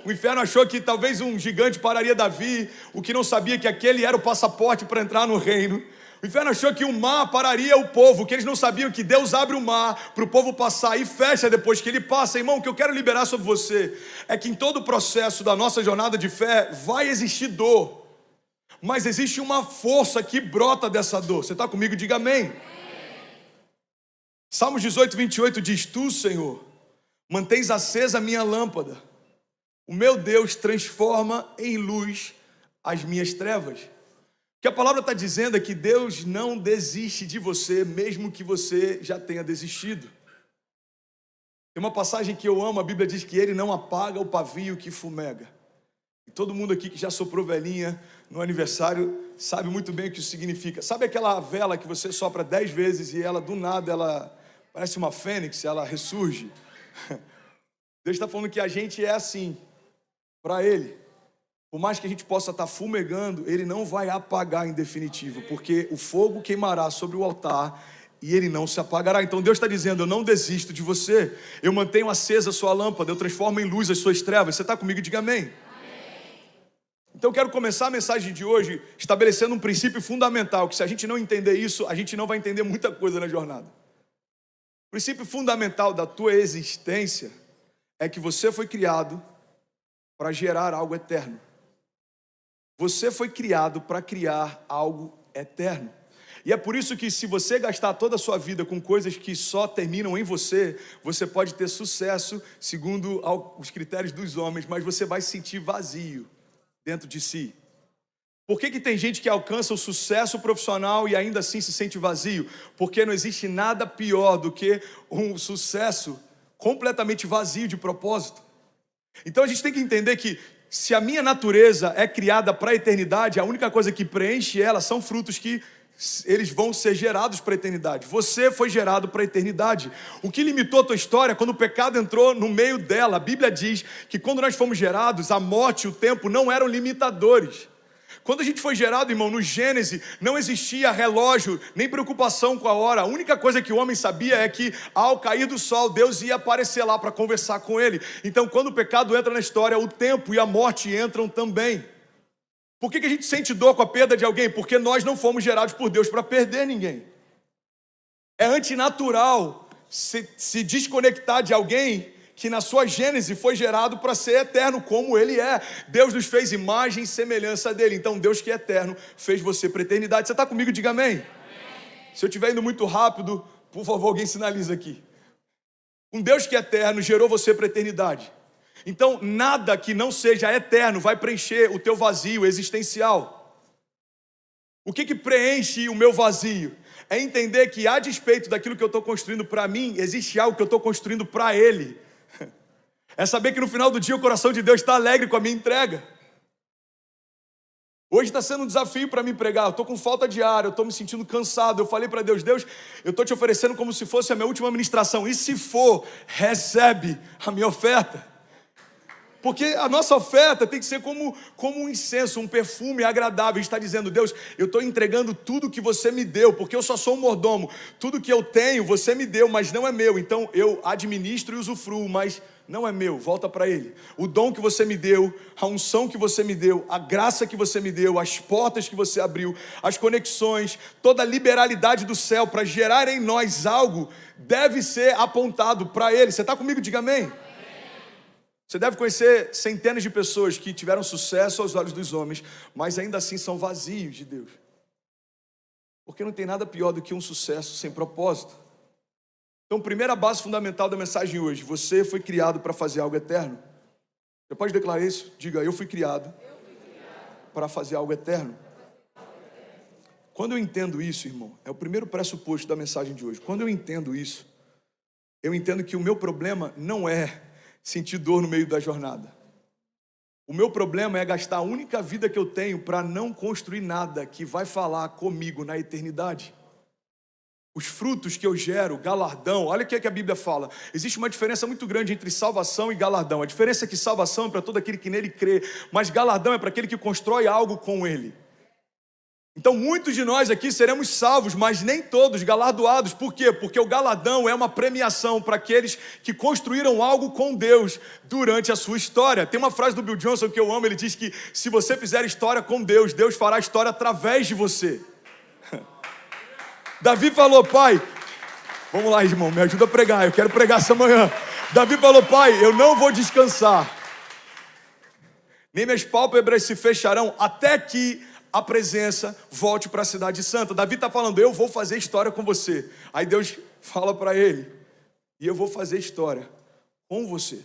O inferno achou que talvez um gigante pararia Davi. O que não sabia que aquele era o passaporte para entrar no reino. O inferno achou que o mar pararia o povo, que eles não sabiam que Deus abre o mar para o povo passar e fecha depois que ele passa. Irmão, o que eu quero liberar sobre você é que em todo o processo da nossa jornada de fé vai existir dor, mas existe uma força que brota dessa dor. Você está comigo? Diga amém. Salmos 18, 28 diz: Tu, Senhor, mantens acesa a minha lâmpada. O meu Deus transforma em luz as minhas trevas. O que a palavra está dizendo é que Deus não desiste de você, mesmo que você já tenha desistido. Tem uma passagem que eu amo, a Bíblia diz que Ele não apaga o pavio que fumega. E todo mundo aqui que já soprou velhinha no aniversário sabe muito bem o que isso significa. Sabe aquela vela que você sopra 10 vezes e ela, do nada, ela parece uma fênix, ela ressurge? Deus está falando que a gente é assim, para Ele. Por mais que a gente possa estar fumegando, Ele não vai apagar em definitivo, porque o fogo queimará sobre o altar e ele não se apagará. Então Deus está dizendo: eu não desisto de você, eu mantenho acesa a sua lâmpada, eu transformo em luz as suas trevas. Você está comigo? Diga amém. Então eu quero começar a mensagem de hoje estabelecendo um princípio fundamental, que se a gente não entender isso, a gente não vai entender muita coisa na jornada. O princípio fundamental da tua existência é que você foi criado para gerar algo eterno. Você foi criado para criar algo eterno. E é por isso que, se você gastar toda a sua vida com coisas que só terminam em você, você pode ter sucesso segundo os critérios dos homens, mas você vai se sentir vazio dentro de si. Por que tem gente que alcança o sucesso profissional e ainda assim se sente vazio? Porque não existe nada pior do que um sucesso completamente vazio de propósito. Então a gente tem que entender que, se a minha natureza é criada para a eternidade, a única coisa que preenche ela são frutos que eles vão ser gerados para a eternidade. Você foi gerado para a eternidade. O que limitou a tua história, quando o pecado entrou no meio dela, a Bíblia diz que quando nós fomos gerados, a morte e o tempo não eram limitadores. Quando a gente foi gerado, irmão, no Gênesis, não existia relógio, nem preocupação com a hora. A única coisa que o homem sabia é que, ao cair do sol, Deus ia aparecer lá para conversar com ele. Então, quando o pecado entra na história, o tempo e a morte entram também. Por que a gente sente dor com a perda de alguém? Porque nós não fomos gerados por Deus para perder ninguém. É antinatural se desconectar de alguém que na sua gênese foi gerado para ser eterno, como ele é. Deus nos fez imagem e semelhança dele. Então Deus, que é eterno, fez você para a eternidade. Você está comigo? Diga amém. Amém. Se eu estiver indo muito rápido, por favor, alguém sinaliza aqui. Um Deus que é eterno gerou você para a eternidade. Então nada que não seja eterno vai preencher o teu vazio existencial. O que preenche o meu vazio? É entender que, a despeito daquilo que eu estou construindo para mim, existe algo que eu estou construindo para Ele. É saber que no final do dia o coração de Deus está alegre com a minha entrega. Hoje está sendo um desafio para mim pregar. Eu estou com falta de ar, eu estou me sentindo cansado. Eu falei para Deus: Deus, eu estou te oferecendo como se fosse a minha última ministração. E se for, recebe a minha oferta. Porque a nossa oferta tem que ser como um incenso, um perfume agradável. A gente está dizendo: Deus, eu estou entregando tudo que você me deu, porque eu só sou um mordomo. Tudo que eu tenho, você me deu, mas não é meu. Então eu administro e usufruo, mas não é meu. Volta para Ele. O dom que você me deu, a unção que você me deu, a graça que você me deu, as portas que você abriu, as conexões, toda a liberalidade do céu para gerar em nós algo, deve ser apontado para Ele. Você está comigo? Diga amém. Você deve conhecer centenas de pessoas que tiveram sucesso aos olhos dos homens, mas ainda assim são vazios de Deus. Porque não tem nada pior do que um sucesso sem propósito. Então, primeira base fundamental da mensagem hoje: você foi criado para fazer algo eterno. Você pode declarar isso? Diga: eu fui criado para fazer algo eterno. Quando eu entendo isso, irmão, é o primeiro pressuposto da mensagem de hoje. Quando eu entendo isso, eu entendo que o meu problema não é sentir dor no meio da jornada. O meu problema é gastar a única vida que eu tenho para não construir nada que vai falar comigo na eternidade. Os frutos que eu gero, galardão, olha o que a Bíblia fala. Existe uma diferença muito grande entre salvação e galardão. A diferença é que salvação é para todo aquele que nele crê, mas galardão é para aquele que constrói algo com ele. Então muitos de nós aqui seremos salvos, mas nem todos galardoados. Por quê? Porque o galardão é uma premiação para aqueles que construíram algo com Deus durante a sua história. Tem uma frase do Bill Johnson que eu amo, ele diz que se você fizer história com Deus, Deus fará história através de você. Davi falou: pai, vamos lá, irmão, me ajuda a pregar, eu quero pregar essa manhã. Davi falou: pai, eu não vou descansar, nem minhas pálpebras se fecharão até que a presença volte para a cidade santa. Davi está falando: eu vou fazer história com você. Aí Deus fala para ele: e eu vou fazer história com você.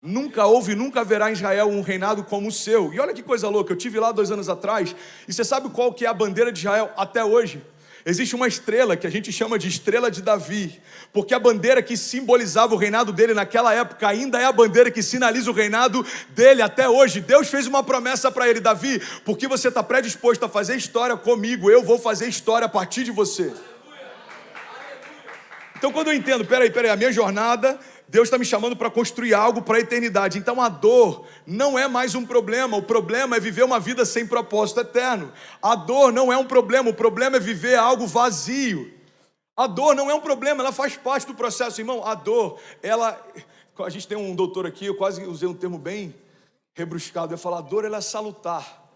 Nunca houve e nunca haverá em Israel um reinado como o seu. E olha que coisa louca, eu estive lá 2 anos atrás, e você sabe qual que é a bandeira de Israel até hoje? Existe uma estrela que a gente chama de estrela de Davi, porque a bandeira que simbolizava o reinado dele naquela época ainda é a bandeira que sinaliza o reinado dele até hoje. Deus fez uma promessa para ele: Davi, porque você está predisposto a fazer história comigo, eu vou fazer história a partir de você. Então quando eu entendo, peraí, a minha jornada Deus está me chamando para construir algo para a eternidade. Então a dor não é mais um problema. O problema é viver uma vida sem propósito eterno. A dor não é um problema. O problema é viver algo vazio. A dor não é um problema, ela faz parte do processo, irmão. A dor, a gente tem um doutor aqui, eu quase usei um termo bem rebruscado. Eu falo, a dor ela é salutar.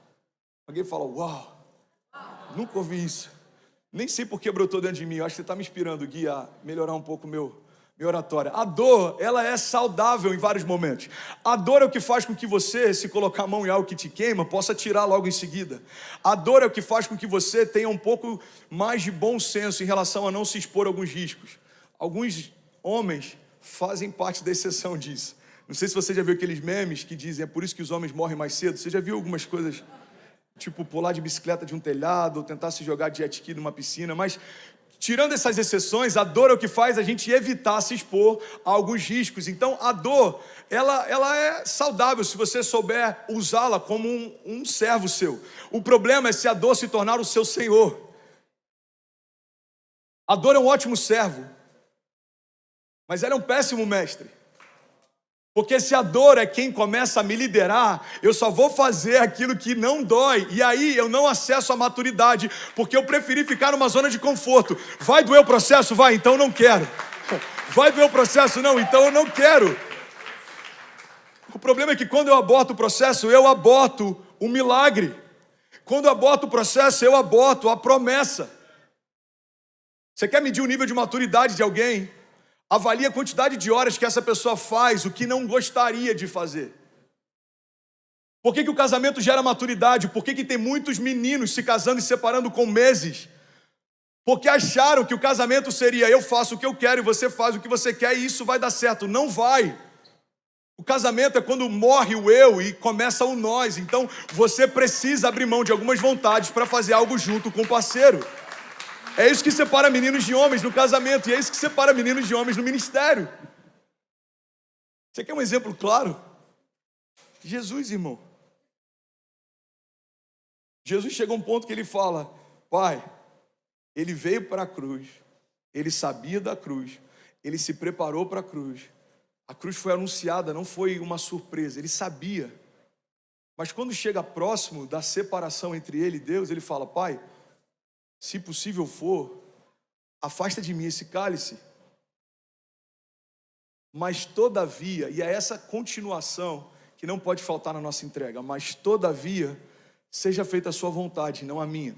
Alguém fala, uau, nunca ouvi isso. Nem sei por que brotou dentro de mim. Eu acho que você está me inspirando, Gui, a melhorar um pouco minha oratória. A dor, ela é saudável em vários momentos. A dor é o que faz com que você, se colocar a mão em algo que te queima, possa tirar logo em seguida. A dor é o que faz com que você tenha um pouco mais de bom senso em relação a não se expor a alguns riscos. Alguns homens fazem parte da exceção disso. Não sei se você já viu aqueles memes que dizem, é por isso que os homens morrem mais cedo. Você já viu algumas coisas, tipo pular de bicicleta de um telhado, ou tentar se jogar de jet ski numa piscina, mas tirando essas exceções, a dor é o que faz a gente evitar se expor a alguns riscos. Então, a dor, ela é saudável se você souber usá-la como um servo seu. O problema é se a dor se tornar o seu senhor. A dor é um ótimo servo, mas ela é um péssimo mestre. Porque se a dor é quem começa a me liderar, eu só vou fazer aquilo que não dói. E aí eu não acesso a maturidade, porque eu preferi ficar numa zona de conforto. Vai doer o processo? Vai, então eu não quero. Vai doer o processo? Não, então eu não quero. O problema é que quando eu aborto o processo, eu aborto o milagre. Quando eu aborto o processo, eu aborto a promessa. Você quer medir o nível de maturidade de alguém? Avalie a quantidade de horas que essa pessoa faz o que não gostaria de fazer. Por que o casamento gera maturidade? Por que tem muitos meninos se casando e separando com meses? Porque acharam que o casamento seria eu faço o que eu quero e você faz o que você quer e isso vai dar certo. Não vai. O casamento é quando morre o eu e começa o nós. Então você precisa abrir mão de algumas vontades para fazer algo junto com o parceiro. É isso que separa meninos de homens no casamento. E é isso que separa meninos de homens no ministério. Você quer um exemplo claro? Jesus, irmão. Jesus chega a um ponto que ele fala, Pai, ele veio para a cruz. Ele sabia da cruz. Ele se preparou para a cruz. A cruz foi anunciada, não foi uma surpresa. Ele sabia. Mas quando chega próximo da separação entre ele e Deus, ele fala, Pai, se possível for, afasta de mim esse cálice. Mas todavia, e é essa continuação que não pode faltar na nossa entrega, mas todavia, seja feita a sua vontade, não a minha.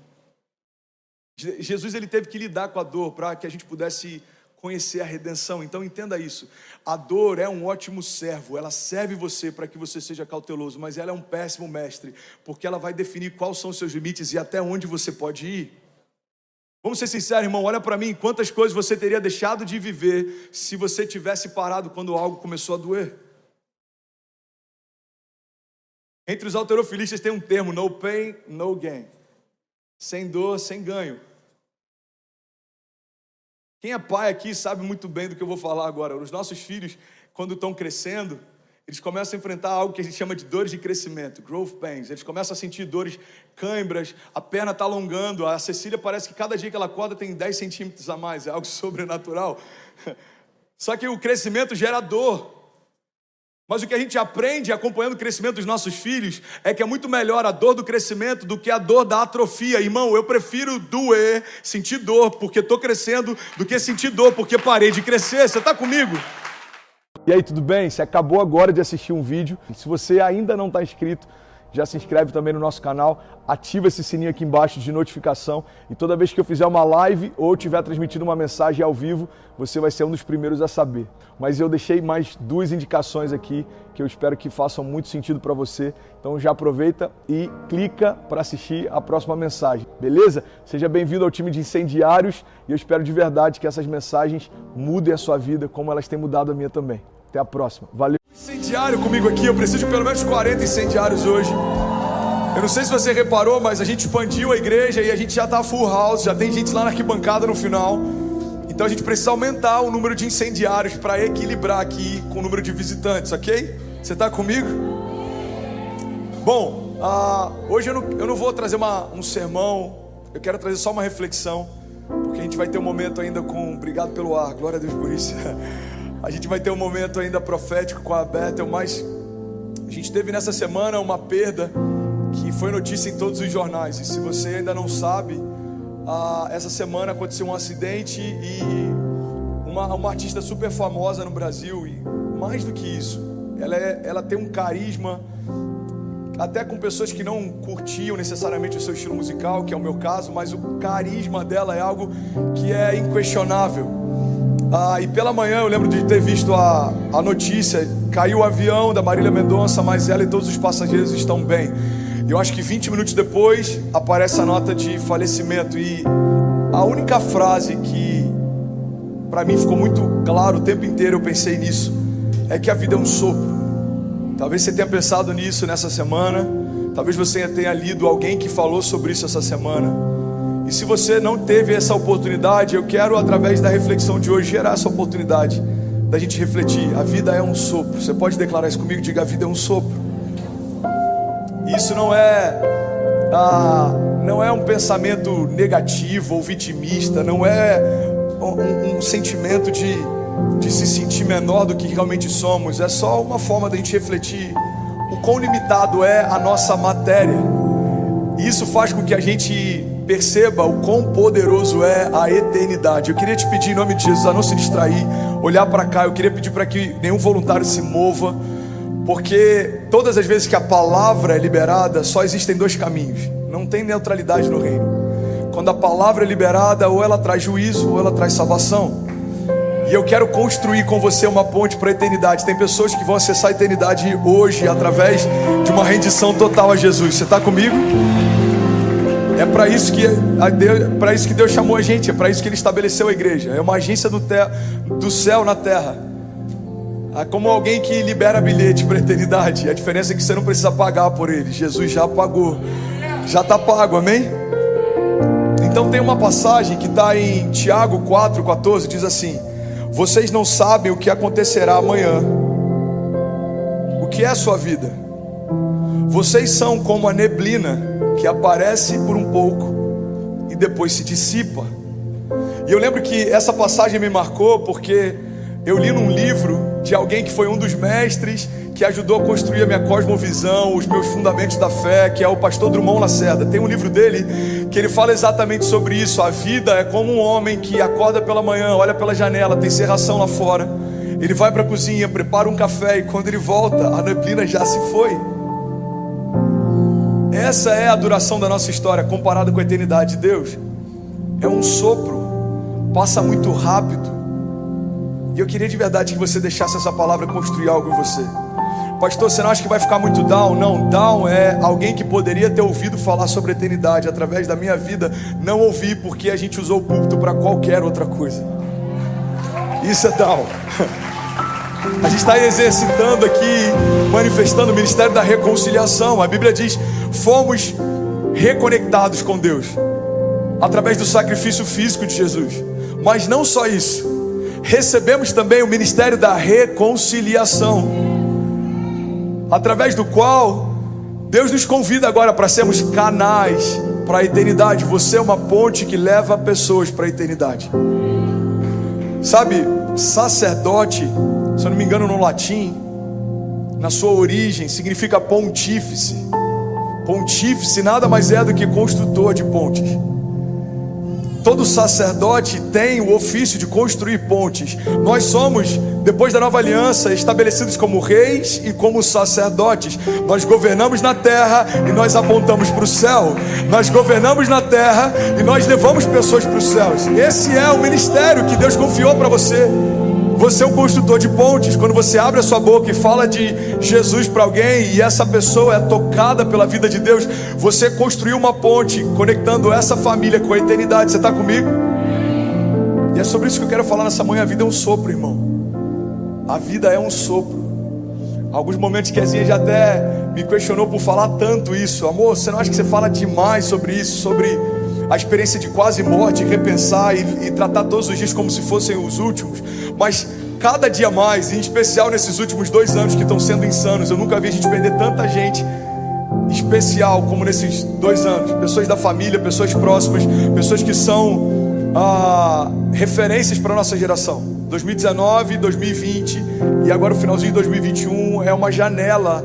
Jesus ele teve que lidar com a dor para que a gente pudesse conhecer a redenção. Então entenda isso. A dor é um ótimo servo, ela serve você para que você seja cauteloso, mas ela é um péssimo mestre, porque ela vai definir quais são os seus limites e até onde você pode ir. Vamos ser sinceros, irmão, olha para mim, quantas coisas você teria deixado de viver se você tivesse parado quando algo começou a doer. Entre os halterofilistas tem um termo, no pain, no gain. Sem dor, sem ganho. Quem é pai aqui sabe muito bem do que eu vou falar agora. Os nossos filhos, quando estão crescendo, eles começam a enfrentar algo que a gente chama de dores de crescimento, growth pains. Eles começam a sentir dores, câimbras, a perna está alongando. A Cecília parece que cada dia que ela acorda tem 10 centímetros a mais, é algo sobrenatural. Só que o crescimento gera dor. Mas o que a gente aprende acompanhando o crescimento dos nossos filhos é que é muito melhor a dor do crescimento do que a dor da atrofia. Irmão, eu prefiro doer, sentir dor porque estou crescendo, do que sentir dor porque parei de crescer. Você está comigo? E aí, tudo bem? Você acabou agora de assistir um vídeo. E se você ainda não está inscrito, já se inscreve também no nosso canal, ativa esse sininho aqui embaixo de notificação e toda vez que eu fizer uma live ou estiver transmitindo uma mensagem ao vivo, você vai ser um dos primeiros a saber. Mas eu deixei mais 2 indicações aqui que eu espero que façam muito sentido para você. Então já aproveita e clica para assistir a próxima mensagem, beleza? Seja bem-vindo ao time de incendiários e eu espero de verdade que essas mensagens mudem a sua vida como elas têm mudado a minha também. Até a próxima. Valeu! Incendiário comigo aqui, eu preciso de pelo menos 40 incendiários hoje. Eu não sei se você reparou, mas a gente expandiu a igreja e a gente já tá full house, já tem gente lá na arquibancada no final. Então a gente precisa aumentar o número de incendiários para equilibrar aqui com o número de visitantes, ok? Você tá comigo? Bom, hoje eu não vou trazer um sermão, eu quero trazer só uma reflexão, porque a gente vai ter um momento ainda com... Obrigado pelo ar, glória a Deus por isso. A gente vai ter um momento ainda profético com a Bethel, mas a gente teve nessa semana uma perda que foi notícia em todos os jornais. E se você ainda não sabe, essa semana aconteceu um acidente e uma artista super famosa no Brasil, e mais do que isso, ela tem um carisma, até com pessoas que não curtiam necessariamente o seu estilo musical, que é o meu caso, mas o carisma dela é algo que é inquestionável. E pela manhã eu lembro de ter visto a notícia: caiu o avião da Marília Mendonça, mas ela e todos os passageiros estão bem. Eu acho que 20 minutos depois aparece a nota de falecimento, e a única frase que para mim ficou muito claro o tempo inteiro, eu pensei nisso, é que a vida é um sopro. Talvez você tenha pensado nisso nessa semana, talvez você tenha lido alguém que falou sobre isso essa semana. E se você não teve essa oportunidade, eu quero, através da reflexão de hoje, gerar essa oportunidade da gente refletir. A vida é um sopro. Você pode declarar isso comigo? Diga: a vida é um sopro. Isso não é um pensamento negativo ou vitimista, não é um sentimento de se sentir menor do que realmente somos. É só uma forma da gente refletir o quão limitado é a nossa matéria. E isso faz com que a gente perceba o quão poderoso é a eternidade. Eu queria te pedir, em nome de Jesus, a não se distrair, olhar para cá. Eu queria pedir para que nenhum voluntário se mova, porque todas as vezes que a palavra é liberada, só existem dois caminhos. Não tem neutralidade no reino. Quando a palavra é liberada, ou ela traz juízo, ou ela traz salvação. E eu quero construir com você uma ponte para a eternidade. Tem pessoas que vão acessar a eternidade hoje através de uma rendição total a Jesus. Você está comigo? É para isso que Deus chamou a gente. É para isso que Ele estabeleceu a igreja. É uma agência do céu na terra. É como alguém que libera bilhete para a eternidade. A diferença é que você não precisa pagar por ele. Jesus já pagou. Já está pago, amém? Então tem uma passagem que está em Tiago 4,14. Diz assim: vocês não sabem o que acontecerá amanhã. O que é a sua vida? Vocês são como a neblina que aparece por um pouco e depois se dissipa. E eu lembro que essa passagem me marcou porque eu li num livro de alguém que foi um dos mestres que ajudou a construir a minha cosmovisão, os meus fundamentos da fé, que é o pastor Drummond Lacerda. Tem um livro dele que ele fala exatamente sobre isso. A vida é como um homem que acorda pela manhã, olha pela janela, tem serração lá fora, ele vai para a cozinha, prepara um café, e quando ele volta, a neblina já se foi. Essa é a duração da nossa história comparada com a eternidade de Deus. É um sopro, passa muito rápido. E eu queria de verdade que você deixasse essa palavra construir algo em você. Pastor, você não acha que vai ficar muito down? Não, down é alguém que poderia ter ouvido falar sobre a eternidade. Através da minha vida, não ouvi, porque a gente usou o púlpito para qualquer outra coisa. Isso é down. A gente está exercitando aqui, manifestando o ministério da reconciliação. A Bíblia diz: fomos reconectados com Deus através do sacrifício físico de Jesus. Mas não só isso, recebemos também o ministério da reconciliação, através do qual Deus nos convida agora para sermos canais para a eternidade. Você é uma ponte que leva pessoas para a eternidade. Sabe, sacerdote, se eu não me engano, no latim, na sua origem, significa pontífice. Pontífice nada mais é do que construtor de pontes. Todo sacerdote tem o ofício de construir pontes. Nós somos, depois da nova aliança, estabelecidos como reis e como sacerdotes. Nós governamos na terra e nós apontamos para o céu. Nós governamos na terra e nós levamos pessoas para os céus. Esse é o ministério que Deus confiou para você. Você é um construtor de pontes. Quando você abre a sua boca e fala de Jesus para alguém e essa pessoa é tocada pela vida de Deus, você construiu uma ponte conectando essa família com a eternidade. Você está comigo? E é sobre isso que eu quero falar nessa manhã. A vida é um sopro, irmão. A vida é um sopro. Alguns momentos que a Zinha já até me questionou por falar tanto isso. Amor, você não acha que você fala demais sobre isso? Sobre a experiência de quase morte, repensar e tratar todos os dias como se fossem os últimos. Mas cada dia mais, em especial nesses últimos 2 anos que estão sendo insanos, eu nunca vi a gente perder tanta gente especial como nesses 2 anos. Pessoas da família, pessoas próximas, pessoas que são referências para a nossa geração. 2019, 2020 e agora o finalzinho de 2021 é uma janela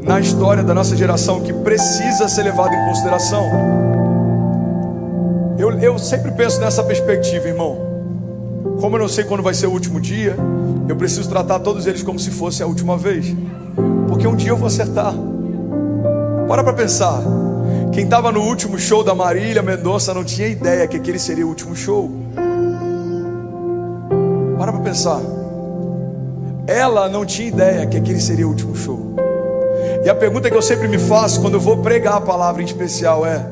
na história da nossa geração que precisa ser levada em consideração. Eu sempre penso nessa perspectiva, irmão. Como eu não sei quando vai ser o último dia, eu preciso tratar todos eles como se fosse a última vez, porque um dia eu vou acertar. Para pensar. Quem estava no último show da Marília Mendonça não tinha ideia que aquele seria o último show. Para pensar. Ela não tinha ideia que aquele seria o último show. E a pergunta que eu sempre me faço quando eu vou pregar a palavra em especial é: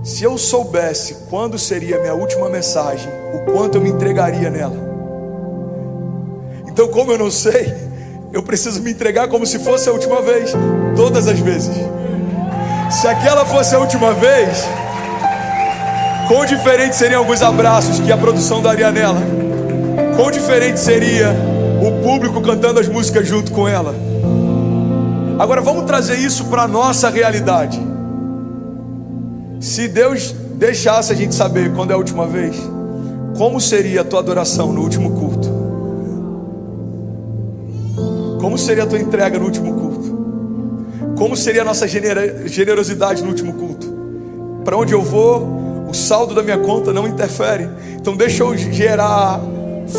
se eu soubesse quando seria a minha última mensagem, o quanto eu me entregaria nela? Então, como eu não sei, eu preciso me entregar como se fosse a última vez, todas as vezes. Se aquela fosse a última vez, quão diferente seriam alguns abraços que a produção daria nela? Quão diferente seria o público cantando as músicas junto com ela? Agora vamos trazer isso para a nossa realidade. Se Deus deixasse a gente saber quando é a última vez, como seria a tua adoração no último culto? Como seria a tua entrega no último culto? Como seria a nossa generosidade no último culto? Para onde eu vou, o saldo da minha conta não interfere. Então deixa eu gerar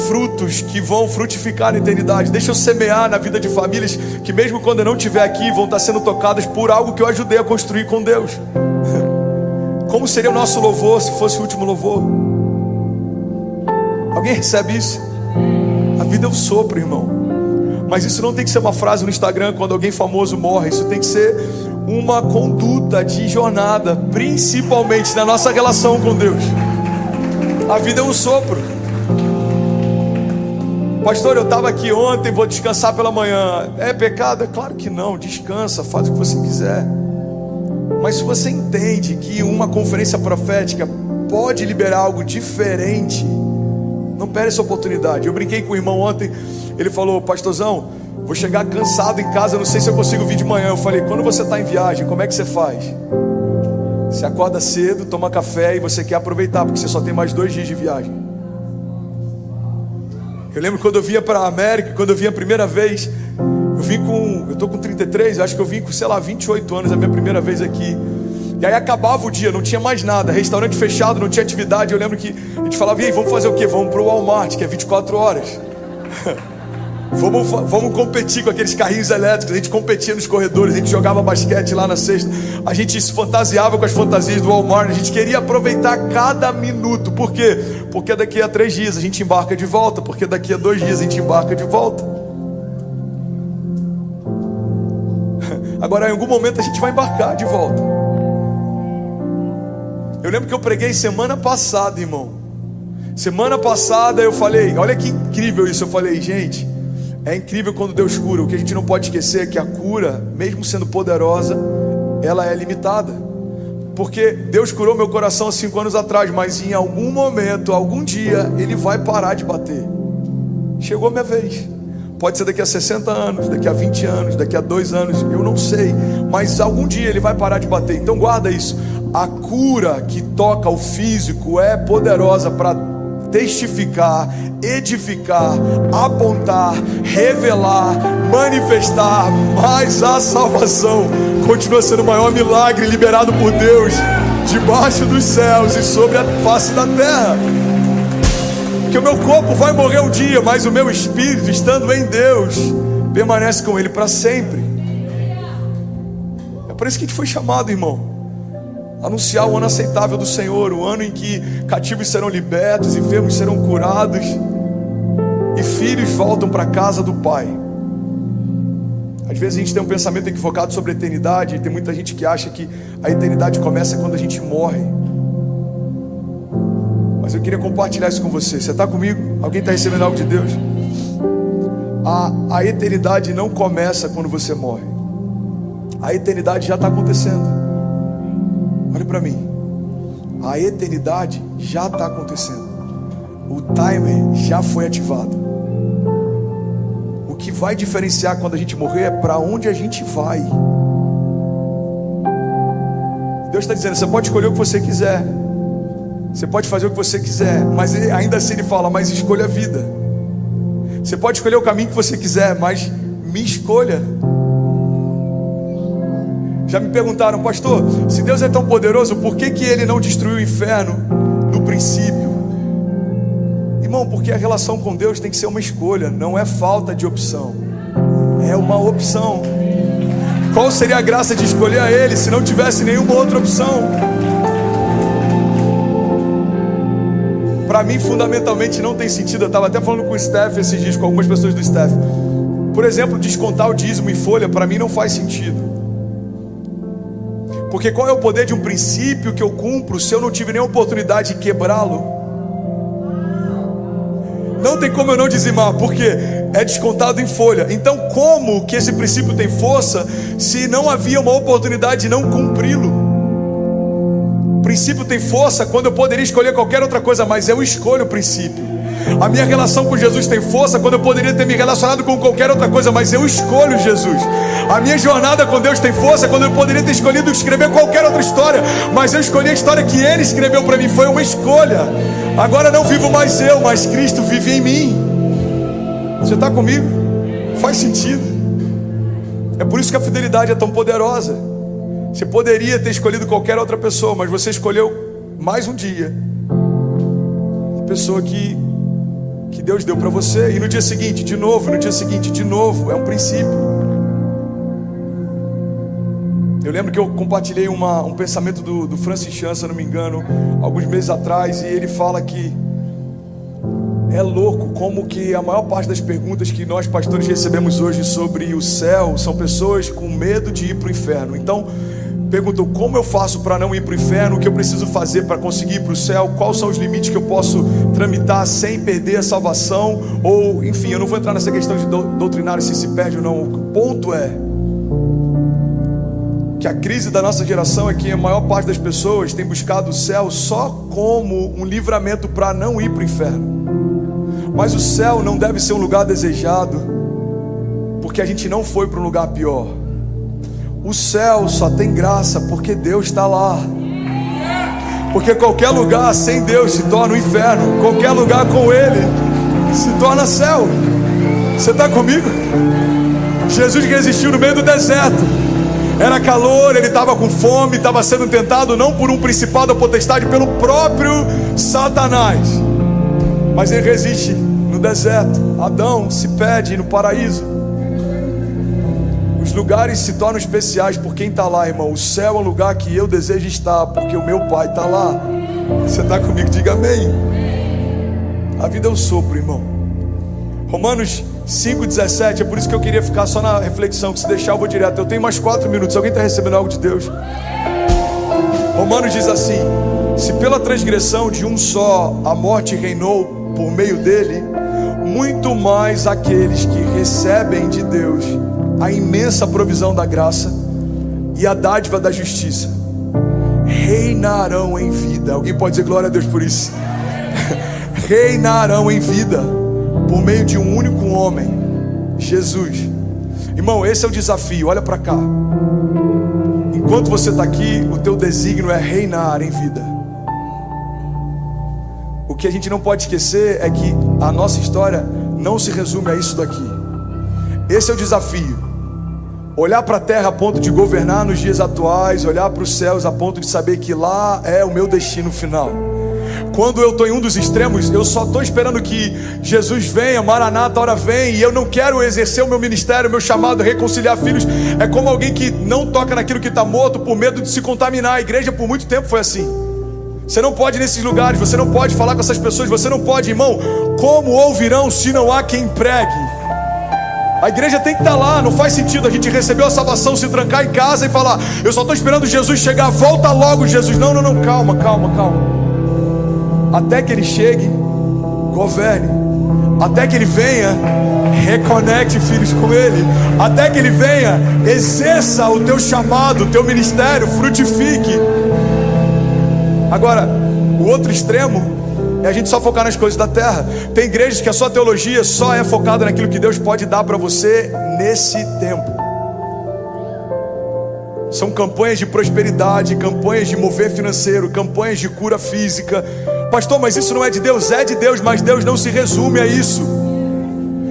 frutos que vão frutificar na eternidade. Deixa eu semear na vida de famílias que mesmo quando eu não estiver aqui, vão estar sendo tocadas por algo que eu ajudei a construir com Deus. Como seria o nosso louvor se fosse o último louvor? Alguém recebe isso? A vida é um sopro, irmão. Mas isso não tem que ser uma frase no Instagram quando alguém famoso morre. Isso tem que ser uma conduta de jornada, principalmente na nossa relação com Deus. A vida é um sopro. Pastor, eu estava aqui ontem, vou descansar pela manhã. É pecado? É claro que não. Descansa, faz o que você quiser. Mas se você entende que uma conferência profética pode liberar algo diferente, não perde essa oportunidade. Eu brinquei com o irmão ontem. Ele falou: pastorzão, vou chegar cansado em casa, não sei se eu consigo vir de manhã. Eu falei: quando você está em viagem, como é que você faz? Você acorda cedo, toma café e você quer aproveitar, porque você só tem mais 2 dias de viagem. Eu lembro quando eu vinha para a América, quando eu vim a primeira vez, eu estou com 33, acho que eu vim com, 28 anos, a minha primeira vez aqui. E aí acabava o dia, não tinha mais nada, restaurante fechado, não tinha atividade. Eu lembro que a gente falava: e aí, vamos fazer o quê? Vamos para o Walmart, que é 24 horas. Vamos competir com aqueles carrinhos elétricos. A gente competia nos corredores, a gente jogava basquete lá na sexta. A gente se fantasiava com as fantasias do Walmart. A gente queria aproveitar cada minuto. Por quê? Porque daqui a 3 dias a gente embarca de volta. Porque daqui a 2 dias a gente embarca de volta. Agora, em algum momento a gente vai embarcar de volta. Eu lembro que eu preguei semana passada, irmão. Semana passada eu falei, olha que incrível isso. Eu falei: gente, é incrível quando Deus cura. O que a gente não pode esquecer é que a cura, mesmo sendo poderosa, ela é limitada. Porque Deus curou meu coração há 5 anos atrás, mas em algum momento, algum dia, Ele vai parar de bater. Chegou a minha vez. Pode ser daqui a 60 anos, daqui a 20 anos, daqui a 2 anos, eu não sei. Mas algum dia Ele vai parar de bater. Então guarda isso. A cura que toca o físico é poderosa para testificar, edificar, apontar, revelar, manifestar. Mas a salvação continua sendo o maior milagre liberado por Deus debaixo dos céus e sobre a face da terra. Porque o meu corpo vai morrer um dia, mas o meu espírito, estando em Deus, permanece com Ele para sempre. É por isso que a gente foi chamado, irmão. Anunciar o ano aceitável do Senhor, o ano em que cativos serão libertos, enfermos serão curados e filhos voltam para a casa do Pai. Às vezes a gente tem um pensamento equivocado sobre a eternidade, e tem muita gente que acha que a eternidade começa quando a gente morre. Mas eu queria compartilhar isso com você. Você está comigo? Alguém está recebendo algo de Deus? A eternidade não começa quando você morre. A eternidade já está acontecendo. Olha para mim. A eternidade já está acontecendo. O timer já foi ativado. O que vai diferenciar quando a gente morrer é para onde a gente vai. Deus está dizendo: você pode escolher o que você quiser, você pode fazer o que você quiser, mas ainda assim Ele fala: mas escolha a vida. Você pode escolher o caminho que você quiser, mas me escolha. Já me perguntaram, pastor, se Deus é tão poderoso, por que Ele não destruiu o inferno no princípio? Irmão, porque a relação com Deus tem que ser uma escolha, não é falta de opção, é uma opção. Qual seria a graça de escolher a Ele se não tivesse nenhuma outra opção? Para mim, fundamentalmente, não tem sentido. Eu estava até falando com o Steph esses dias, com algumas pessoas do Steph. Por exemplo, descontar o dízimo em folha, para mim não faz sentido. Porque qual é o poder de um princípio que eu cumpro se eu não tive nenhuma oportunidade de quebrá-lo? Não tem como eu não dizimar, porque é descontado em folha. Então como que esse princípio tem força se não havia uma oportunidade de não cumpri-lo? O princípio tem força quando eu poderia escolher qualquer outra coisa, mas eu escolho o princípio. A minha relação com Jesus tem força quando eu poderia ter me relacionado com qualquer outra coisa, mas eu escolho Jesus. A minha jornada com Deus tem força quando eu poderia ter escolhido escrever qualquer outra história, mas eu escolhi a história que Ele escreveu para mim. Foi uma escolha. Agora não vivo mais eu, mas Cristo vive em mim. Você está comigo? Faz sentido. É por isso que a fidelidade é tão poderosa. Você poderia ter escolhido qualquer outra pessoa, mas você escolheu mais um dia a pessoa que Deus deu para você. E no dia seguinte, de novo, no dia seguinte, de novo. É um princípio. Eu lembro que eu compartilhei um pensamento do Francis Chan, se eu não me engano, alguns meses atrás, e ele fala que é louco como que a maior parte das perguntas que nós pastores recebemos hoje sobre o céu são pessoas com medo de ir para o inferno. Então perguntam, como eu faço para não ir para o inferno? O que eu preciso fazer para conseguir ir para o céu? Quais são os limites que eu posso tramitar sem perder a salvação? Ou, enfim, eu não vou entrar nessa questão de doutrinário se perde ou não. O ponto é que a crise da nossa geração é que a maior parte das pessoas tem buscado o céu só como um livramento para não ir para o inferno. Mas o céu não deve ser um lugar desejado porque a gente não foi para um lugar pior. O céu só tem graça porque Deus está lá. Porque qualquer lugar sem Deus se torna um inferno. Qualquer lugar com Ele se torna céu. Você está comigo? Jesus que existiu no meio do deserto. Era calor, ele estava com fome, estava sendo tentado não por um principado ou potestade, pelo próprio Satanás. Mas ele resiste no deserto. Adão se perde no paraíso. Os lugares se tornam especiais por quem está lá, irmão. O céu é um lugar que eu desejo estar, porque o meu Pai está lá. Você está comigo? Diga amém. A vida é um sopro, irmão. Romanos 5,17, é por isso que eu queria ficar só na reflexão, que se deixar eu vou direto. Eu tenho mais 4 minutos, alguém está recebendo algo de Deus? Romanos diz assim: se pela transgressão de um só a morte reinou por meio dele, muito mais aqueles que recebem de Deus a imensa provisão da graça e a dádiva da justiça reinarão em vida. Alguém pode dizer glória a Deus por isso? Reinarão em vida por meio de um único homem, Jesus. Irmão, esse é o desafio. Olha para cá. Enquanto você está aqui, o teu desígnio é reinar em vida. O que a gente não pode esquecer é que a nossa história não se resume a isso daqui. Esse é o desafio. Olhar para a terra a ponto de governar nos dias atuais, olhar para os céus a ponto de saber que lá é o meu destino final. Quando eu estou em um dos extremos, eu só estou esperando que Jesus venha, Maranata, a hora vem, e eu não quero exercer o meu ministério, o meu chamado, reconciliar filhos. É como alguém que não toca naquilo que está morto por medo de se contaminar. A igreja por muito tempo foi assim. Você não pode ir nesses lugares, você não pode falar com essas pessoas, você não pode, irmão. Como ouvirão se não há quem pregue? A igreja tem que estar lá. Não faz sentido a gente receber a salvação, se trancar em casa e falar, eu só estou esperando Jesus chegar, volta logo Jesus. Não, calma. Até que Ele chegue, governe. Até que Ele venha, reconecte filhos com Ele. Até que Ele venha, exerça o teu chamado, o teu ministério, frutifique. Agora, o outro extremo é a gente só focar nas coisas da terra. Tem igrejas que a sua teologia só é focada naquilo que Deus pode dar para você nesse tempo. São campanhas de prosperidade, campanhas de mover financeiro, campanhas de cura física. Pastor, mas isso não é de Deus? É de Deus, mas Deus não se resume a isso.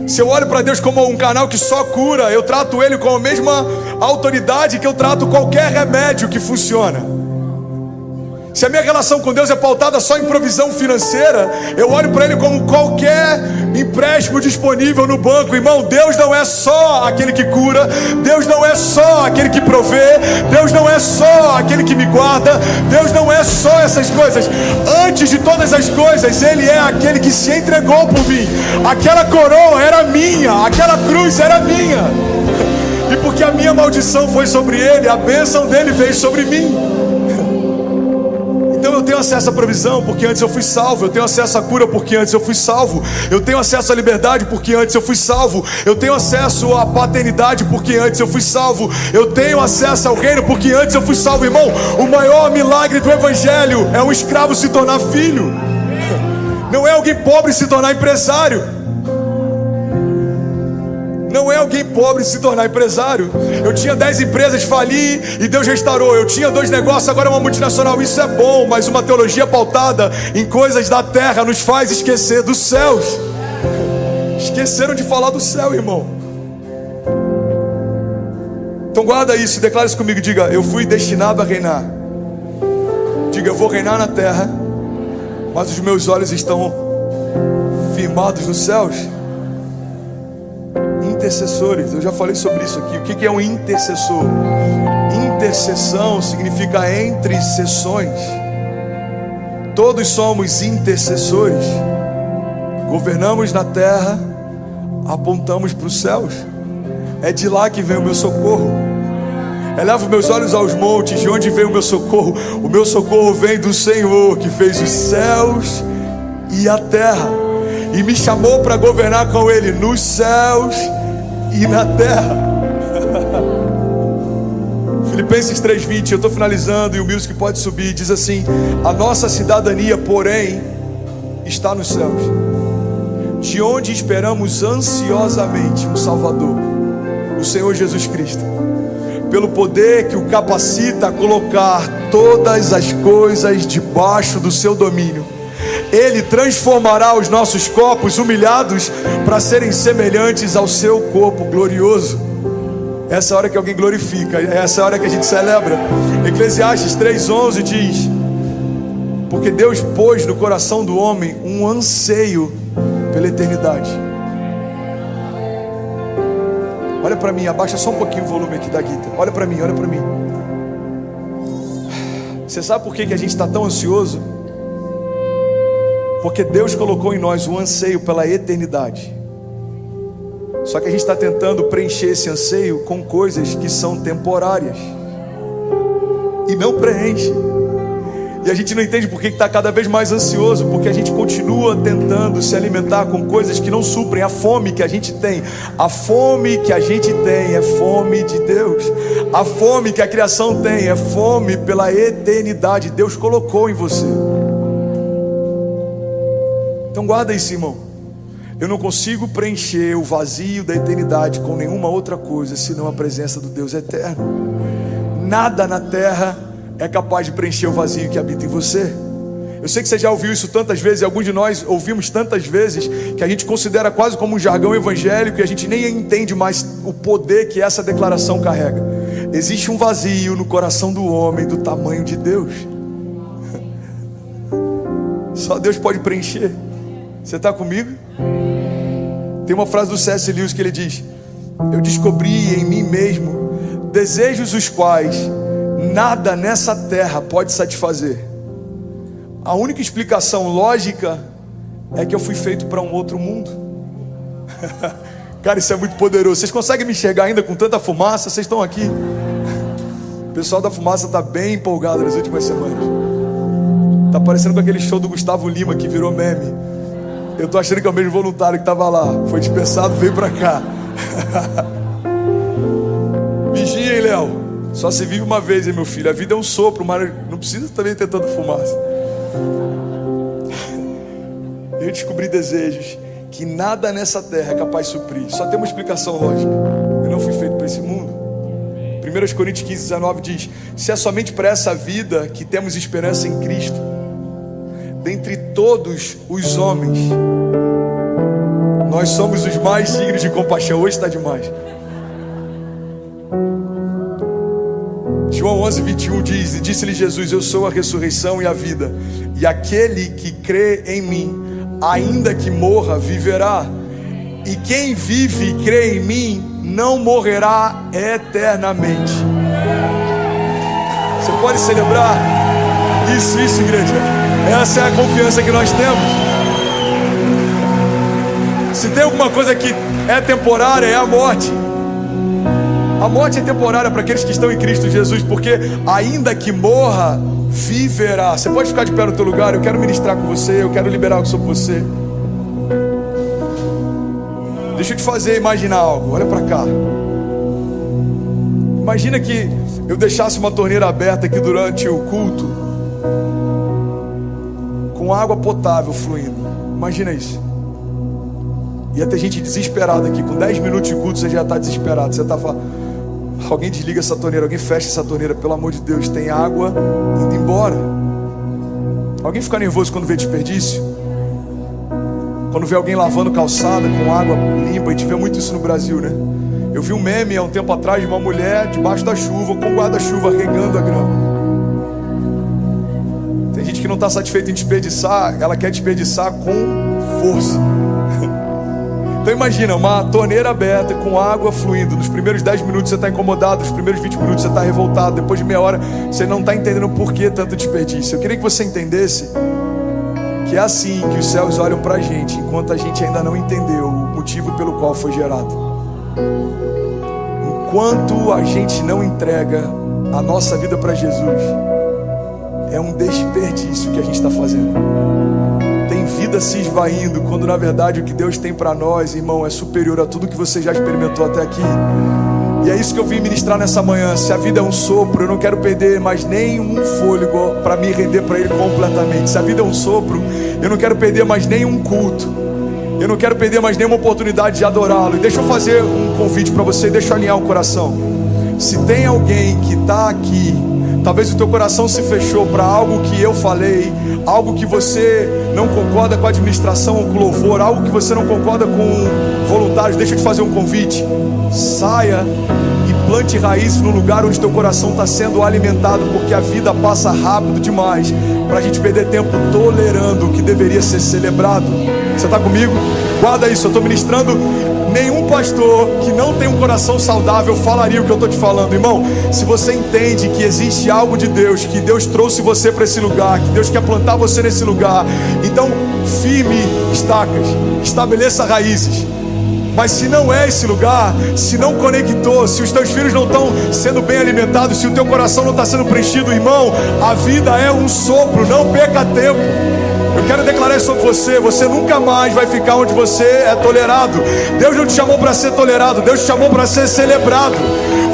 Se eu olho para Deus como um canal que só cura, eu trato Ele com a mesma autoridade que eu trato qualquer remédio que funciona. Se a minha relação com Deus é pautada só em provisão financeira, eu olho para Ele como qualquer empréstimo disponível no banco. Irmão, Deus não é só aquele que cura, Deus não é só aquele que provê, Deus não é só aquele que me guarda, Deus não é só essas coisas. Antes de todas as coisas, Ele é aquele que se entregou por mim. Aquela coroa era minha, aquela cruz era minha. E porque a minha maldição foi sobre Ele, a bênção dele veio sobre mim. Então eu tenho acesso à provisão porque antes eu fui salvo. Eu tenho acesso à cura porque antes eu fui salvo. Eu tenho acesso à liberdade porque antes eu fui salvo. Eu tenho acesso à paternidade porque antes eu fui salvo. Eu tenho acesso ao reino porque antes eu fui salvo. Irmão, o maior milagre do evangelho é um escravo se tornar filho. Não é alguém pobre se tornar empresário. Não é alguém pobre se tornar empresário. Eu tinha 10 empresas, fali e Deus restaurou. Eu tinha 2 negócios, agora é uma multinacional. Isso é bom, mas uma teologia pautada em coisas da terra nos faz esquecer dos céus. Esqueceram de falar do céu, irmão. Então guarda isso, declara isso comigo. Diga: eu fui destinado a reinar. Diga: eu vou reinar na terra, mas os meus olhos estão firmados nos céus. Intercessores, eu já falei sobre isso aqui. O que é um intercessor? Intercessão significa entre sessões. Todos somos intercessores. Governamos na terra, apontamos para os céus. É de lá que vem o meu socorro. Elevo meus olhos aos montes, de onde vem o meu socorro? O meu socorro vem do Senhor, que fez os céus e a terra, e me chamou para governar com Ele nos céus e na terra. Filipenses 3:20, eu estou finalizando e o music pode subir. Diz assim: a nossa cidadania, porém, está nos céus, de onde esperamos ansiosamente um Salvador, o Senhor Jesus Cristo, pelo poder que o capacita a colocar todas as coisas debaixo do seu domínio. Ele transformará os nossos corpos humilhados para serem semelhantes ao seu corpo glorioso. Essa é a hora que alguém glorifica, essa é a hora que a gente celebra. Eclesiastes 3:11 diz: porque Deus pôs no coração do homem um anseio pela eternidade. Olha para mim, abaixa só um pouquinho o volume aqui da guitarra. Olha para mim, olha para mim. Você sabe por que a gente está tão ansioso? Porque Deus colocou em nós um anseio pela eternidade. Só que a gente está tentando preencher esse anseio com coisas que são temporárias e não preenche. E a gente não entende por que está cada vez mais ansioso, porque a gente continua tentando se alimentar com coisas que não suprem a fome que a gente tem. A fome que a gente tem é fome de Deus. A fome que a criação tem é fome pela eternidade. Deus colocou em você. Então guarda isso, irmão. Eu não consigo preencher o vazio da eternidade com nenhuma outra coisa senão a presença do Deus eterno. Nada na terra é capaz de preencher o vazio que habita em você. Eu sei que você já ouviu isso tantas vezes, e alguns de nós ouvimos tantas vezes, que a gente considera quase como um jargão evangélico, e a gente nem entende mais o poder que essa declaração carrega. Existe um vazio no coração do homem do tamanho de Deus. Só Deus pode preencher. Você está comigo? Tem uma frase do C.S. Lewis que ele diz: eu descobri em mim mesmo desejos os quais nada nessa terra pode satisfazer. A única explicação lógica é que eu fui feito para um outro mundo. Cara, isso é muito poderoso. Vocês conseguem me enxergar ainda com tanta fumaça? Vocês estão aqui? O pessoal da fumaça está bem empolgado nas últimas semanas. Está parecendo com aquele show do Gustavo Lima que virou meme. Eu estou achando que é o mesmo voluntário que estava lá. Foi dispensado, veio para cá. Vigia, hein, Léo? Só se vive uma vez, hein, meu filho? A vida é um sopro, mas não precisa também ter tanta fumaça. Eu descobri desejos que nada nessa terra é capaz de suprir. Só tem uma explicação lógica: eu não fui feito para esse mundo. 1 Coríntios 15:19 diz: se é somente para essa vida que temos esperança em Cristo, dentre todos os homens, Nós somos os mais dignos de compaixão. Hoje está demais. João 11:21 diz: E disse-lhe Jesus: Eu sou a ressurreição e a vida, e aquele que crê em mim, ainda que morra, viverá. E quem vive e crê em mim não morrerá eternamente. Você pode celebrar isso, igreja. Essa é a confiança que nós temos. Se tem alguma coisa que é temporária, é a morte. A morte é temporária para aqueles que estão em Cristo Jesus, porque ainda que morra, viverá. Você pode ficar de pé no teu lugar? Eu quero ministrar com você, eu quero liberar algo sobre você. Deixa eu te fazer imaginar algo. Olha para cá. Imagina que eu deixasse uma torneira aberta aqui durante o culto, com água potável fluindo. Imagina isso. Ia ter gente desesperada aqui. Com 10 minutos de culto você já está desesperado. Você está falando: alguém desliga essa torneira, alguém fecha essa torneira, pelo amor de Deus, tem água indo embora. Alguém fica nervoso quando vê desperdício? Quando vê alguém lavando calçada com água limpa? A gente vê muito isso no Brasil, né? Eu vi um meme há um tempo atrás de uma mulher debaixo da chuva, com guarda-chuva, regando a grama. Tem gente que não está satisfeita em desperdiçar, ela quer desperdiçar com força. Então imagina, uma torneira aberta com água fluindo. Nos primeiros 10 minutos você está incomodado, nos primeiros 20 minutos você está revoltado, depois de meia hora você não está entendendo por que tanto desperdício. Eu queria que você entendesse que é assim que os céus olham para a gente, enquanto a gente ainda não entendeu o motivo pelo qual foi gerado. Enquanto a gente não entrega a nossa vida para Jesus, é um desperdício que a gente está fazendo. Tem vida se esvaindo, quando na verdade o que Deus tem para nós, irmão, é superior a tudo que você já experimentou até aqui. E é isso que eu vim ministrar nessa manhã. Se a vida é um sopro, eu não quero perder mais nenhum fôlego para me render para Ele completamente. Se a vida é um sopro, eu não quero perder mais nenhum culto. Eu não quero perder mais nenhuma oportunidade de adorá-lo. E deixa eu fazer um convite para você, deixa eu alinhar o coração. Se tem alguém que está aqui, talvez o teu coração se fechou para algo que eu falei, algo que você não concorda com a administração ou com o louvor, algo que você não concorda com voluntários, deixa eu te fazer um convite. Saia e plante raízes no lugar onde teu coração está sendo alimentado, porque a vida passa rápido demais para a gente perder tempo tolerando o que deveria ser celebrado. Você está comigo? Guarda isso, eu estou ministrando. Nenhum pastor que não tem um coração saudável falaria o que eu estou te falando, irmão. Se você entende que existe algo de Deus, que Deus trouxe você para esse lugar, que Deus quer plantar você nesse lugar, então firme estacas, estabeleça raízes. Mas se não é esse lugar, se não conectou, se os teus filhos não estão sendo bem alimentados, se o teu coração não está sendo preenchido, irmão, a vida é um sopro, não perca tempo. Eu quero declarar isso sobre você. Você nunca mais vai ficar onde você é tolerado. Deus não te chamou para ser tolerado, Deus te chamou para ser celebrado.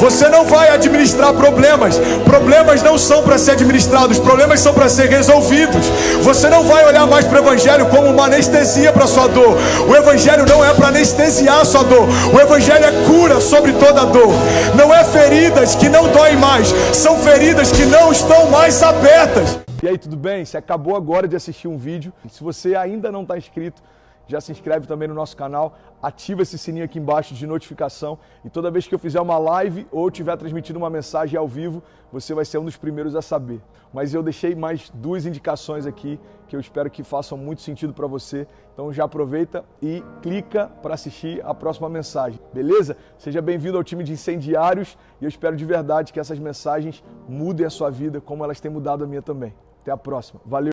Você não vai administrar problemas. Problemas não são para ser administrados, problemas são para ser resolvidos. Você não vai olhar mais para o Evangelho como uma anestesia para a sua dor. O Evangelho não é para anestesiar a sua dor. O Evangelho é cura sobre toda dor. Não é feridas que não doem mais, são feridas que não estão mais abertas. E aí, tudo bem? Você acabou agora de assistir um vídeo. Se você ainda não está inscrito, já se inscreve também no nosso canal, ativa esse sininho aqui embaixo de notificação e toda vez que eu fizer uma live ou estiver transmitindo uma mensagem ao vivo, você vai ser um dos primeiros a saber. Mas eu deixei mais 2 indicações aqui que eu espero que façam muito sentido para você. Então já aproveita e clica para assistir a próxima mensagem, beleza? Seja bem-vindo ao time de incendiários e eu espero de verdade que essas mensagens mudem a sua vida como elas têm mudado a minha também. Até a próxima. Valeu!